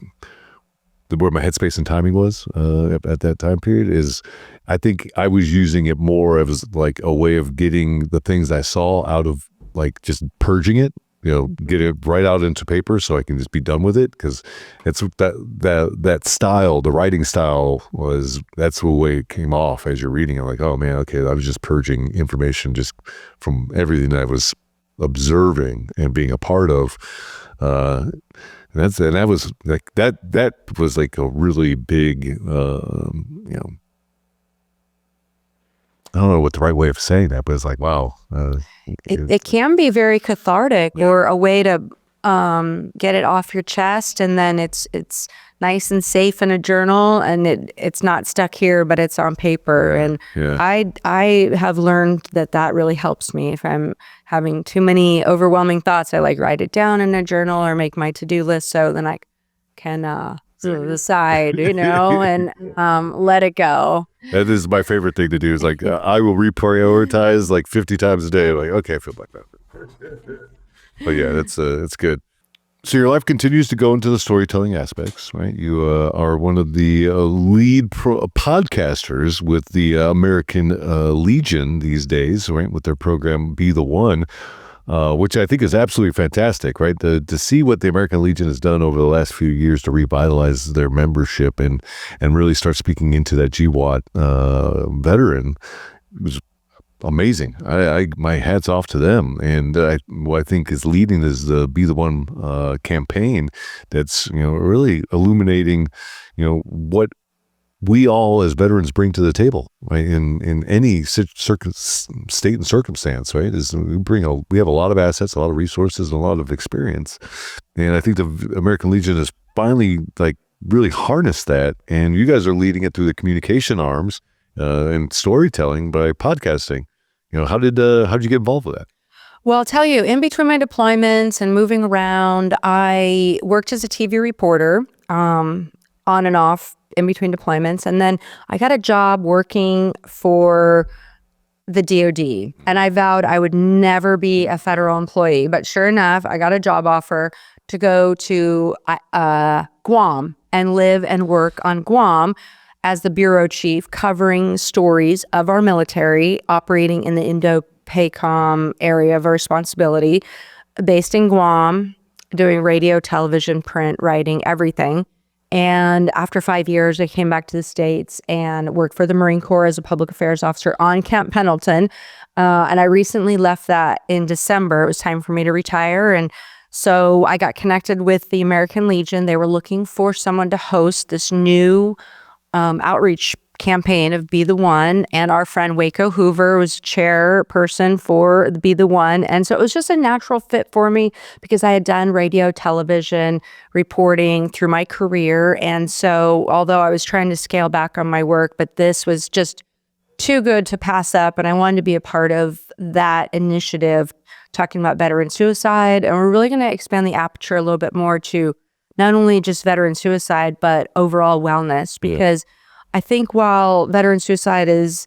where my headspace and timing was at that time period is, I think I was using it more as like a way of getting the things I saw out of, like, just purging it, get it right out into paper so I can just be done with it. Because it's that style, the writing style that's the way it came off as you're reading it. Like, oh man, okay, I was just purging information just from everything that I was observing and being a part of. That was like that was like a really big, I don't know what the right way of saying that, but it's like, wow. It can be very cathartic, or a way to get it off your chest, and then it's nice and safe in a journal, and it's not stuck here, but it's on paper. And I have learned that really helps me. If I'm having too many overwhelming thoughts, I like write it down in a journal or make my to-do list, so then I can aside, and let it go. That is my favorite thing to do. Is like I will reprioritize like 50 times a day. Like, okay, I feel like that. But yeah, it's good. So your life continues to go into the storytelling aspects, right? You are one of the lead podcasters with the American Legion these days, right? With their program Be the One. Which I think is absolutely fantastic, right? To see what the American Legion has done over the last few years to revitalize their membership and really start speaking into that GWAT veteran was amazing. My hat's off to them. And what I think is leading is the Be the One campaign that's really illuminating what we all as veterans bring to the table, right? In any state and circumstance, right? We have a lot of assets, a lot of resources, and a lot of experience. And I think the American Legion has finally like really harnessed that. And you guys are leading it through the communication arms and storytelling by podcasting. How did you get involved with that? Well, I'll tell you, in between my deployments and moving around, I worked as a TV reporter, on and off, in between deployments. And then I got a job working for the DOD, and I vowed I would never be a federal employee. But sure enough, I got a job offer to go to Guam and live and work on Guam as the bureau chief, covering stories of our military operating in the Indo-PACOM area of responsibility, based in Guam, doing radio, television, print, writing, everything. And after 5 years, I came back to the States and worked for the Marine Corps as a public affairs officer on Camp Pendleton. And I recently left that in December. It was time for me to retire. And so I got connected with the American Legion. They were looking for someone to host this new outreach campaign of Be the One, and our friend Waco Hoover was chairperson for Be the One. And so it was just a natural fit for me because I had done radio, television reporting through my career. And so although I was trying to scale back on my work, but this was just too good to pass up, and I wanted to be a part of that initiative talking about veteran suicide. And we're really going to expand the aperture a little bit more to not only just veteran suicide, but overall wellness, because I think while veteran suicide is,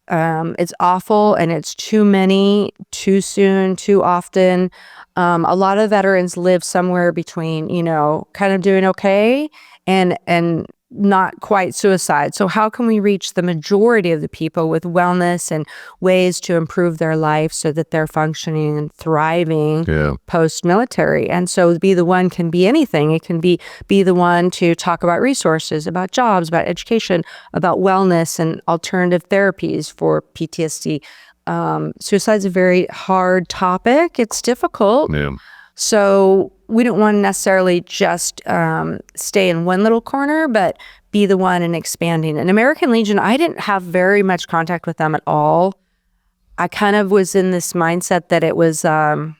it's awful and it's too many, too soon, too often, a lot of veterans live somewhere between, kind of doing okay and not quite suicide. So how can we reach the majority of the people with wellness and ways to improve their life so that they're functioning and thriving post-military? And so Be the One can be anything. It can be the one to talk about resources, about jobs, about education, about wellness and alternative therapies for PTSD. Suicide's a very hard topic. It's difficult. Yeah. So we don't want to necessarily just stay in one little corner, but be the one and expanding. And American Legion, I didn't have very much contact with them at all. I kind of was in this mindset that it was kind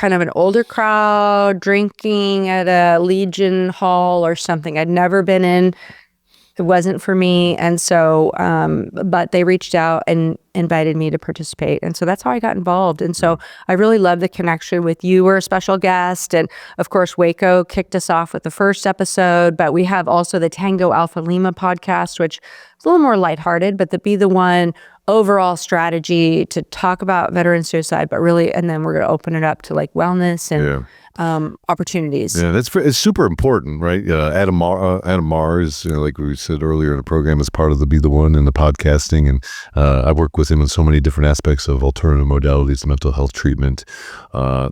of an older crowd drinking at a Legion hall or something. I'd never been in. It wasn't for me. And so, but they reached out and invited me to participate. And so that's how I got involved. And so I really love the connection with you. We're a special guest. And of course, Waco kicked us off with the first episode, but we have also the Tango Alpha Lima podcast, which is a little more lighthearted, but the Be the One overall strategy to talk about veteran suicide, but really, and then we're going to open it up to like wellness and opportunities. Yeah, it's super important, right? Adam Marr is, like we said earlier in the program, is part of the Be the One and the podcasting, and I work with him in so many different aspects of alternative modalities, mental health treatment. I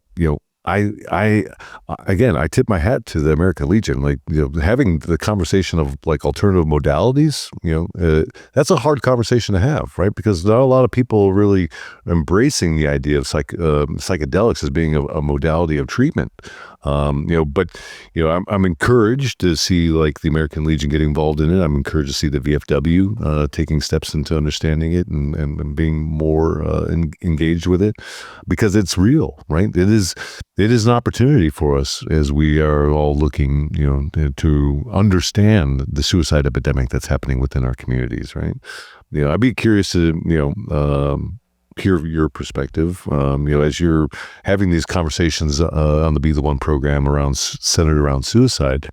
tip my hat to the American Legion. Like, having the conversation of like alternative modalities, that's a hard conversation to have, right? Because not a lot of people really embracing the idea of psychedelics as being a modality of treatment. I'm encouraged to see like the American Legion get involved in it. I'm encouraged to see the VFW taking steps into understanding it and being more engaged with it, because it's real, right? It is an opportunity for us as we are all looking, to understand the suicide epidemic that's happening within our communities, right? I'd be curious to, hear your perspective, as you're having these conversations on the Be the One program centered around suicide.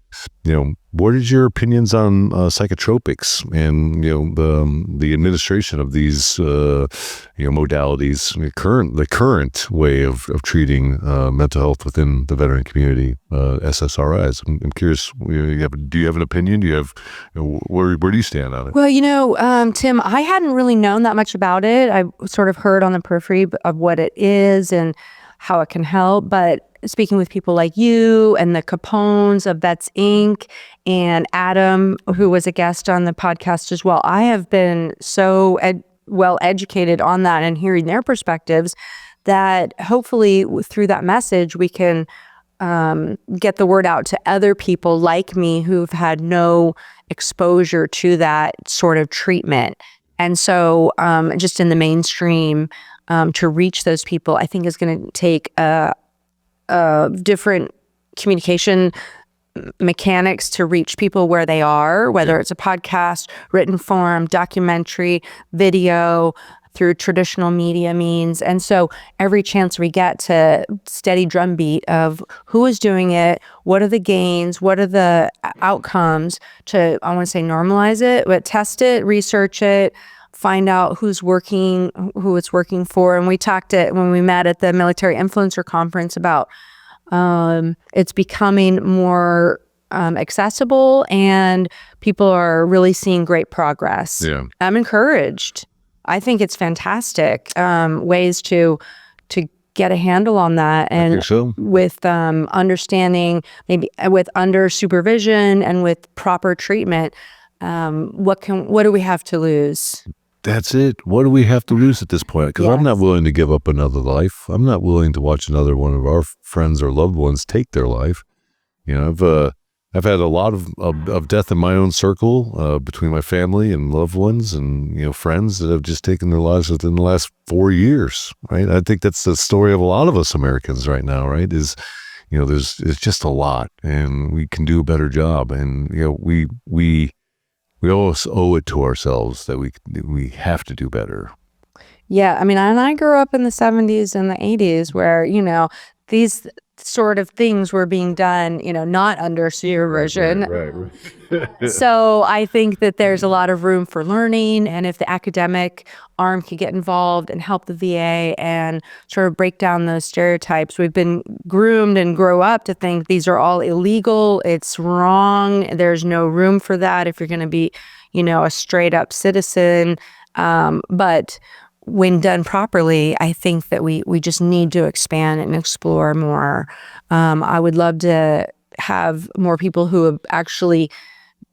What is your opinions on psychotropics and the administration of these modalities, the current way of treating mental health within the veteran community, SSRIs? I'm curious. Do you have an opinion? Do you have where do you stand on it? Well, Tim, I hadn't really known that much about it. I sort of heard on the periphery of what it is and how it can help, but speaking with people like you and the Capones of Vets Inc. and Adam, who was a guest on the podcast as well, I have been so well educated on that and hearing their perspectives that hopefully through that message we can get the word out to other people like me who've had no exposure to that sort of treatment. And so just in the mainstream, to reach those people, I think is going to take different communication mechanics to reach people where they are, whether it's a podcast, written form, documentary, video, through traditional media means. And so every chance we get to steady drumbeat of who is doing it, what are the gains, what are the outcomes, to, I want to say normalize it, but test it, research it, find out who's working, who it's working for. And we talked when we met at the Military Influencer Conference about it's becoming more accessible and people are really seeing great progress. Yeah. I'm encouraged. I think it's fantastic ways to get a handle on that, and I think so. With understanding, maybe with under supervision and with proper treatment, what do we have to lose? That's it. What do we have to lose at this point? Because I'm not willing to give up another life. I'm not willing to watch another one of our friends or loved ones take their life. I've had a lot of death in my own circle, between my family and loved ones and, friends that have just taken their lives within the last 4 years, right? I think that's the story of a lot of us Americans right now, right? It's just a lot, and we can do a better job. And, we always owe it to ourselves that we have to do better. Yeah. I mean, and I grew up in the 70s and the 80s where, these sort of things were being done, not under supervision. Right. So I think that there's a lot of room for learning. And if the academic arm could get involved and help the VA and sort of break down those stereotypes, we've been groomed and grow up to think these are all illegal. It's wrong. There's no room for that if you're going to be, a straight up citizen. But when done properly, I think that we just need to expand and explore more. I would love to have more people who have actually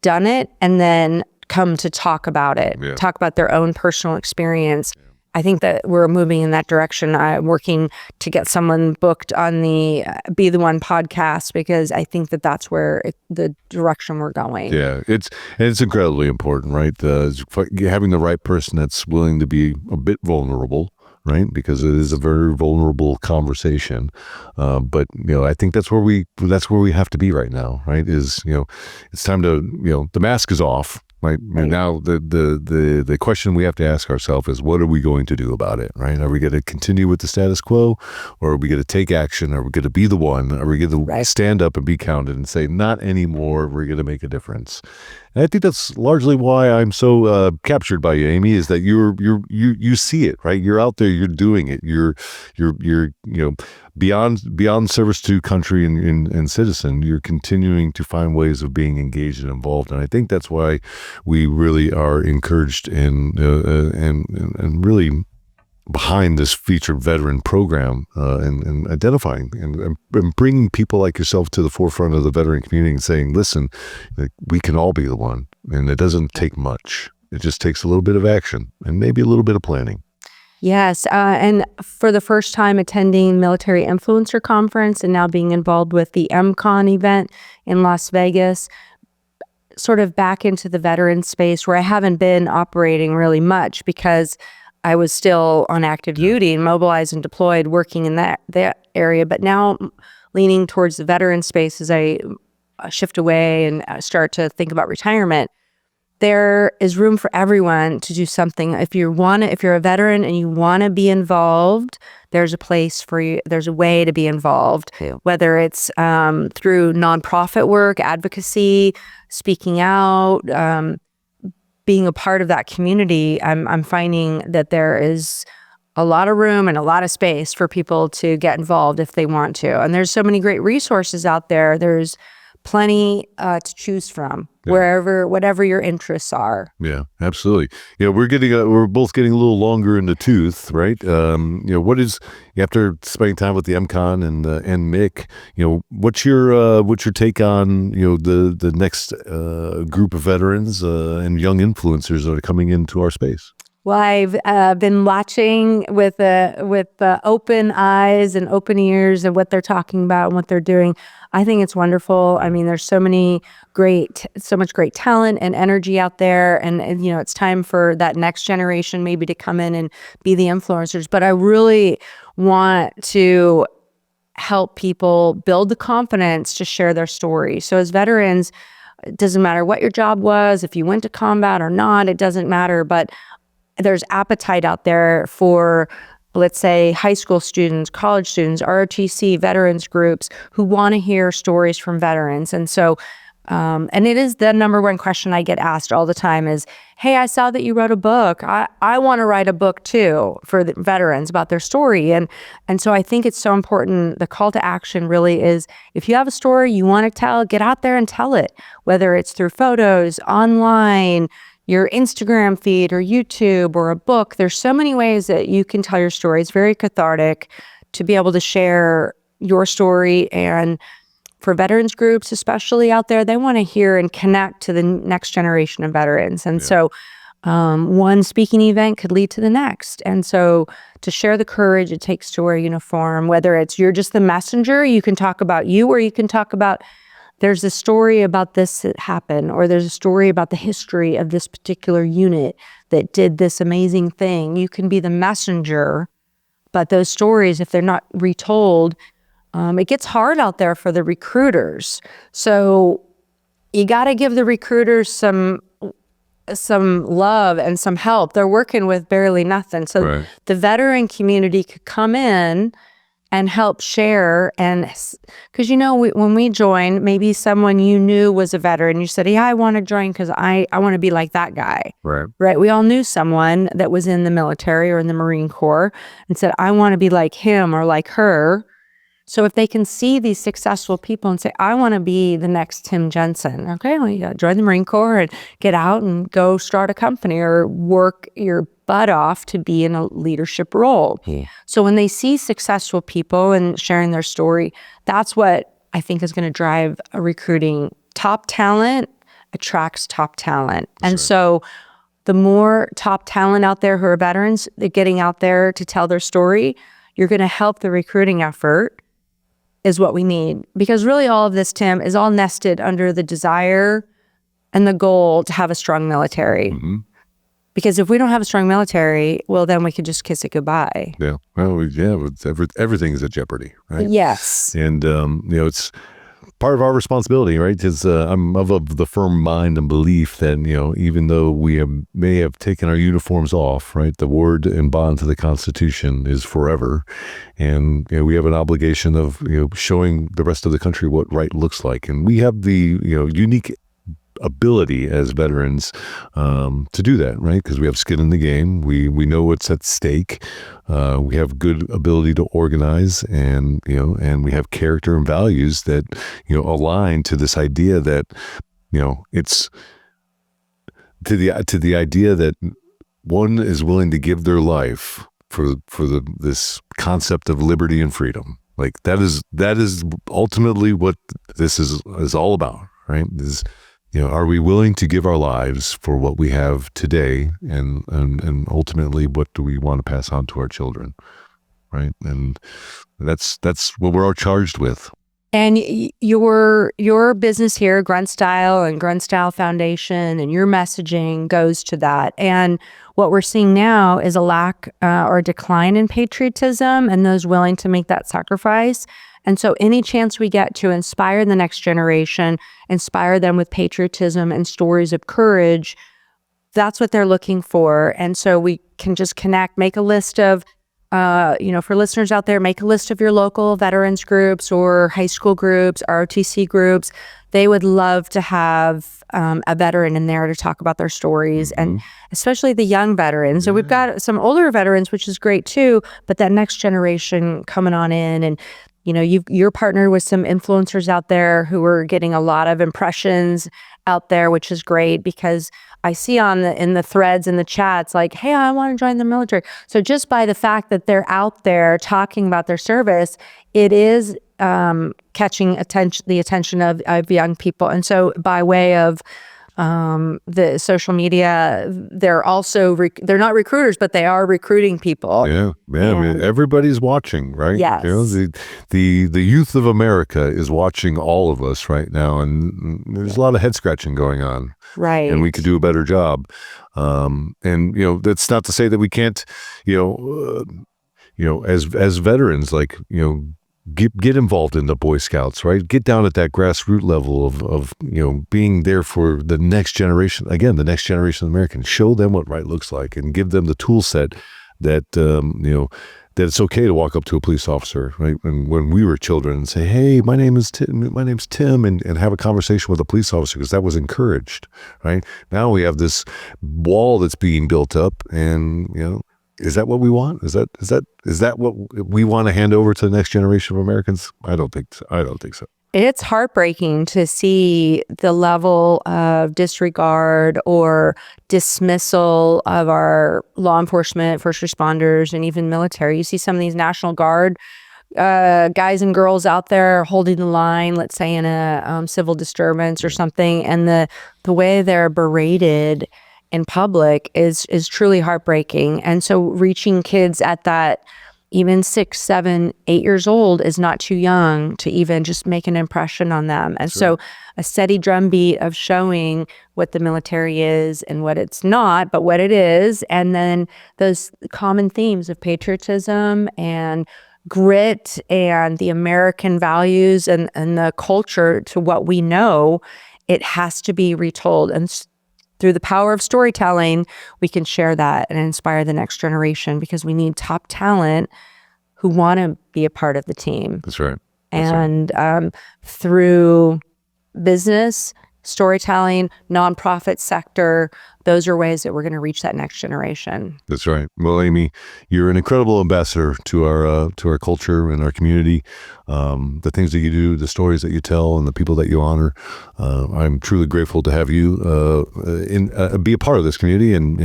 done it and then come to talk about it, talk about their own personal experience. I think that we're moving in that direction. I'm working to get someone booked on the Be the One podcast because I think that that's where the direction we're going. Yeah, it's incredibly important, right? Having the right person that's willing to be a bit vulnerable, right? Because it is a very vulnerable conversation. But I think that's where we have to be right now, right? It's time to the mask is off. Right. And now the question we have to ask ourselves is, what are we going to do about it? Right? Are we going to continue with the status quo, or are we going to take action? Are we going to be the one? Are we going to stand up and be counted and say, not anymore? We're going to make a difference. And I think that's largely why I'm so captured by you, Amy, is that you see it, right? You're out there, you're doing it. You're beyond service to country and citizen. You're continuing to find ways of being engaged and involved, and I think that's why we really are encouraged and really behind this featured veteran program and identifying and bringing people like yourself to the forefront of the veteran community and saying, listen, we can all be the one, and it doesn't take much. It just takes a little bit of action and maybe a little bit of planning. Yes, and for the first time attending Military Influencer Conference and now being involved with the MCON event in Las Vegas, sort of back into the veteran space where I haven't been operating really much because I was still on active duty and mobilized and deployed working in that area. But now leaning towards the veteran space as I shift away and start to think about retirement, there is room for everyone to do something. If you're a veteran and you want to be involved, there's a place for you. There's a way to be involved, whether it's through nonprofit work, advocacy, speaking out, being a part of that community. I'm finding that there is a lot of room and a lot of space for people to get involved if they want to. And there's so many great resources out there. There's plenty to choose from, whatever your interests are. Yeah, absolutely. We're both getting a little longer in the tooth, right? After spending time with the MCON and Mick, what's your take on the next group of veterans and young influencers that are coming into our space? Well, I've been watching with open eyes and open ears and what they're talking about and what they're doing. I think it's wonderful. I mean, there's so much great talent and energy out there, and it's time for that next generation maybe to come in and be the influencers. But I really want to help people build the confidence to share their story. So as veterans, it doesn't matter what your job was, if you went to combat or not, it doesn't matter. But there's appetite out there for, let's say, high school students, college students, ROTC, veterans groups who want to hear stories from veterans. And so, and it is the number one question I get asked all the time is, hey, I saw that you wrote a book. I want to write a book too for the veterans about their story. And so I think it's so important. The call to action really is, if you have a story you want to tell, get out there and tell it, whether it's through photos, online, your Instagram feed or YouTube or a book. There's so many ways that you can tell your story. It's very cathartic to be able to share your story. And for veterans groups, especially out there, they want to hear and connect to the next generation of veterans. And so one speaking event could lead to the next. And so to share the courage it takes to wear a uniform, whether it's you're just the messenger, you can talk about you, or you can talk about there's a story about this that happened, or there's a story about the history of this particular unit that did this amazing thing. You can be the messenger, but those stories, if they're not retold, it gets hard out there for the recruiters. So you got to give the recruiters some love and some help. They're working with barely nothing. So the veteran community could come in and help share. And because, when we joined, maybe someone you knew was a veteran, you said, yeah, I want to join because I want to be like that guy. Right. We all knew someone that was in the military or in the Marine Corps and said, I want to be like him or like her. So if they can see these successful people and say, I want to be the next Tim Jensen, okay, well, you got to join the Marine Corps and get out and go start a company or work your butt off to be in a leadership role. So when they see successful people and sharing their story, that's what I think is going to drive a recruiting. Top talent attracts top talent. And so the more top talent out there who are veterans, they're getting out there to tell their story, you're going to help the recruiting effort is what we need. Because really all of this, Tim, is all nested under the desire and the goal to have a strong military. Because if we don't have a strong military, well, then we could just kiss it goodbye. Yeah. Well, everything is at jeopardy, right? Yes. And, it's part of our responsibility, right? Is I'm of the firm mind and belief that, even though we may have taken our uniforms off, right, the word and bond to the Constitution is forever, and we have an obligation of showing the rest of the country what right looks like, and we have the unique ability as veterans to do that, right? Because we have skin in the game. We know what's at stake. We have good ability to organize, and we have character and values that align to this idea that it's to the idea that one is willing to give their life for this concept of liberty and freedom. Like that is ultimately what this is all about, right? Are we willing to give our lives for what we have today, and ultimately, what do we want to pass on to our children, right? And that's what we're all charged with. And your business here, Grunt Style and Grunt Style Foundation, and your messaging goes to that. And what we're seeing now is a lack or a decline in patriotism and those willing to make that sacrifice. And so any chance we get to inspire the next generation, inspire them with patriotism and stories of courage, that's what they're looking for. And so we can just connect, make a list of, for listeners out there, make a list of your local veterans groups or high school groups, ROTC groups. They would love to have a veteran in there to talk about their stories, and especially the young veterans. So we've got some older veterans, which is great too, but that next generation coming on in. And you're partnered with some influencers out there who are getting a lot of impressions out there, which is great, because I see in the threads and the chats like, hey, I want to join the military. So just by the fact that they're out there talking about their service, it is catching the attention of young people. And so by way of the social media, they're also they're not recruiters, but they are recruiting people. Yeah. I mean, everybody's watching, right? Yes. The youth of America is watching all of us right now, and there's a lot of head scratching going on. Right. And we could do a better job. And that's not to say that we can't. As veterans, like get involved in the Boy Scouts, right? Get down at that grassroots level of being there for the next generation. Again, the next generation of Americans. Show them what right looks like, and give them the tool set that that it's okay to walk up to a police officer, right? And when we were children, and say, "Hey, my name's Tim," and have a conversation with a police officer, because that was encouraged, right? Now we have this wall that's being built up, and is that what we want? Is that what we want to hand over to the next generation of Americans? I don't think so. It's heartbreaking to see the level of disregard or dismissal of our law enforcement, first responders, and even military. You see some of these National Guard guys and girls out there holding the line, let's say in a civil disturbance or something, and the way they're berated in public is truly heartbreaking. And so reaching kids at that, even 6, 7, 8 years old, is not too young to even just make an impression on them. And so a steady drumbeat of showing what the military is and what it's not, but what it is. And then those common themes of patriotism and grit and the American values and the culture to what we know, it has to be retold. And through the power of storytelling, we can share that and inspire the next generation, because we need top talent who want to be a part of the team. That's right. And through business, storytelling, nonprofit sector, those are ways that we're going to reach that next generation. That's right. Well, Amy, you're an incredible ambassador to our culture and our community. The things that you do, the stories that you tell, and the people that you honor. I'm truly grateful to have you be a part of this community, and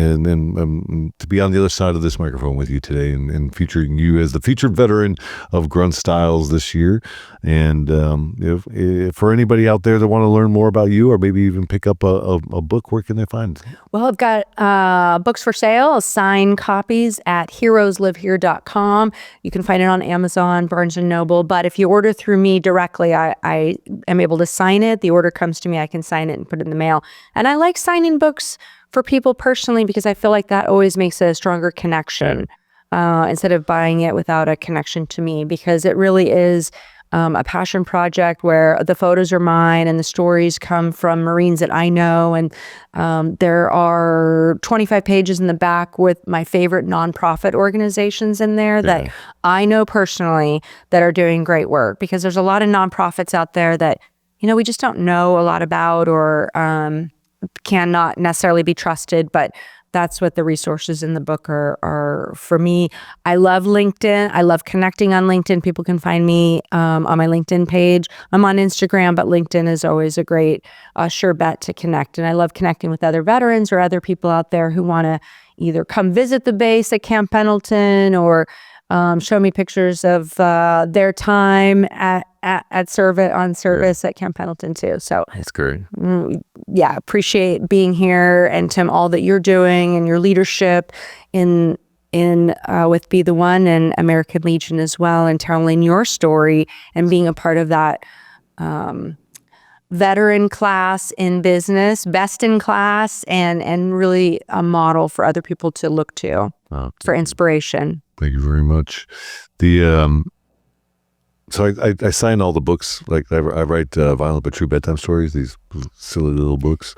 to be on the other side of this microphone with you today, and featuring you as the featured veteran of Grunt Styles this year. And if for anybody out there that want to learn more about you, or maybe even pick up a book, where can they find? Well, I've got books for sale, signed copies at heroeslivehere.com. You can find it on Amazon, Barnes & Noble. But if you order through me directly, I am able to sign it. The order comes to me, I can sign it and put it in the mail. And I like signing books for people personally, because I feel like that always makes a stronger connection instead of buying it without a connection to me, because it really is a passion project where the photos are mine and the stories come from Marines that I know. And there are 25 pages in the back with my favorite nonprofit organizations in there that I know personally that are doing great work, because there's a lot of nonprofits out there that, we just don't know a lot about, or cannot necessarily be trusted. But that's what the resources in the book are for me. I love LinkedIn. I love connecting on LinkedIn. People can find me on my LinkedIn page. I'm on Instagram, but LinkedIn is always a great sure bet to connect. And I love connecting with other veterans or other people out there who want to either come visit the base at Camp Pendleton, or show me pictures of their time at service at Camp Pendleton too. So that's great. Appreciate being here, and Tim, all that you're doing and your leadership in with Be the One and American Legion as well, and telling your story and being a part of that veteran class in business, best in class, and really a model for other people to look to for inspiration. Thank you very much. So I sign all the books. Like I write violent but true bedtime stories, these silly little books.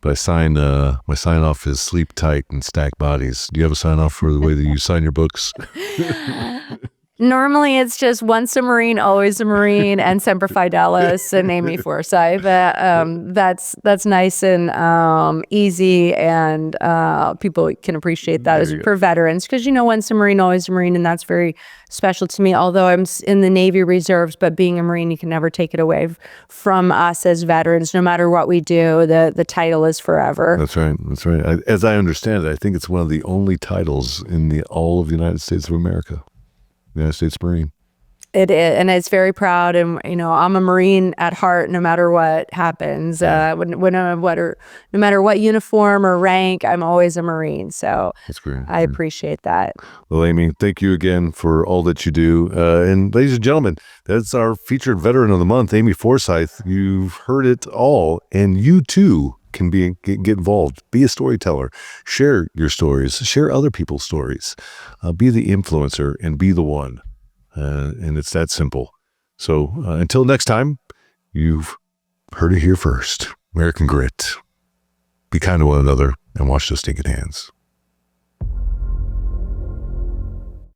But I sign my sign off is sleep tight and stack bodies. Do you have a sign off for the way that you sign your books? Normally, it's just once a Marine, always a Marine, and Semper Fidelis and Amy Forsythe. But that's nice and easy, and people can appreciate that as for veterans, because once a Marine, always a Marine, and that's very special to me. Although I'm in the Navy Reserves, but being a Marine, you can never take it away from us as veterans. No matter what we do, the title is forever. That's right. That's right. As I understand it, I think it's one of the only titles in all of the United States of America. United States Marine. It is, and it's very proud. And I'm a Marine at heart, no matter what happens. No matter what uniform or rank, I'm always a Marine. So that's great. I appreciate that. Well, Amy, thank you again for all that you do. And ladies and gentlemen, that's our featured veteran of the month, Amy Forsythe. You've heard it all, and you too can get involved. Be a storyteller. Share your stories. Share other people's stories. Be the influencer and be the one. And it's that simple. So until next time, you've heard it here first. American Grit. Be kind to one another and wash those stinking hands.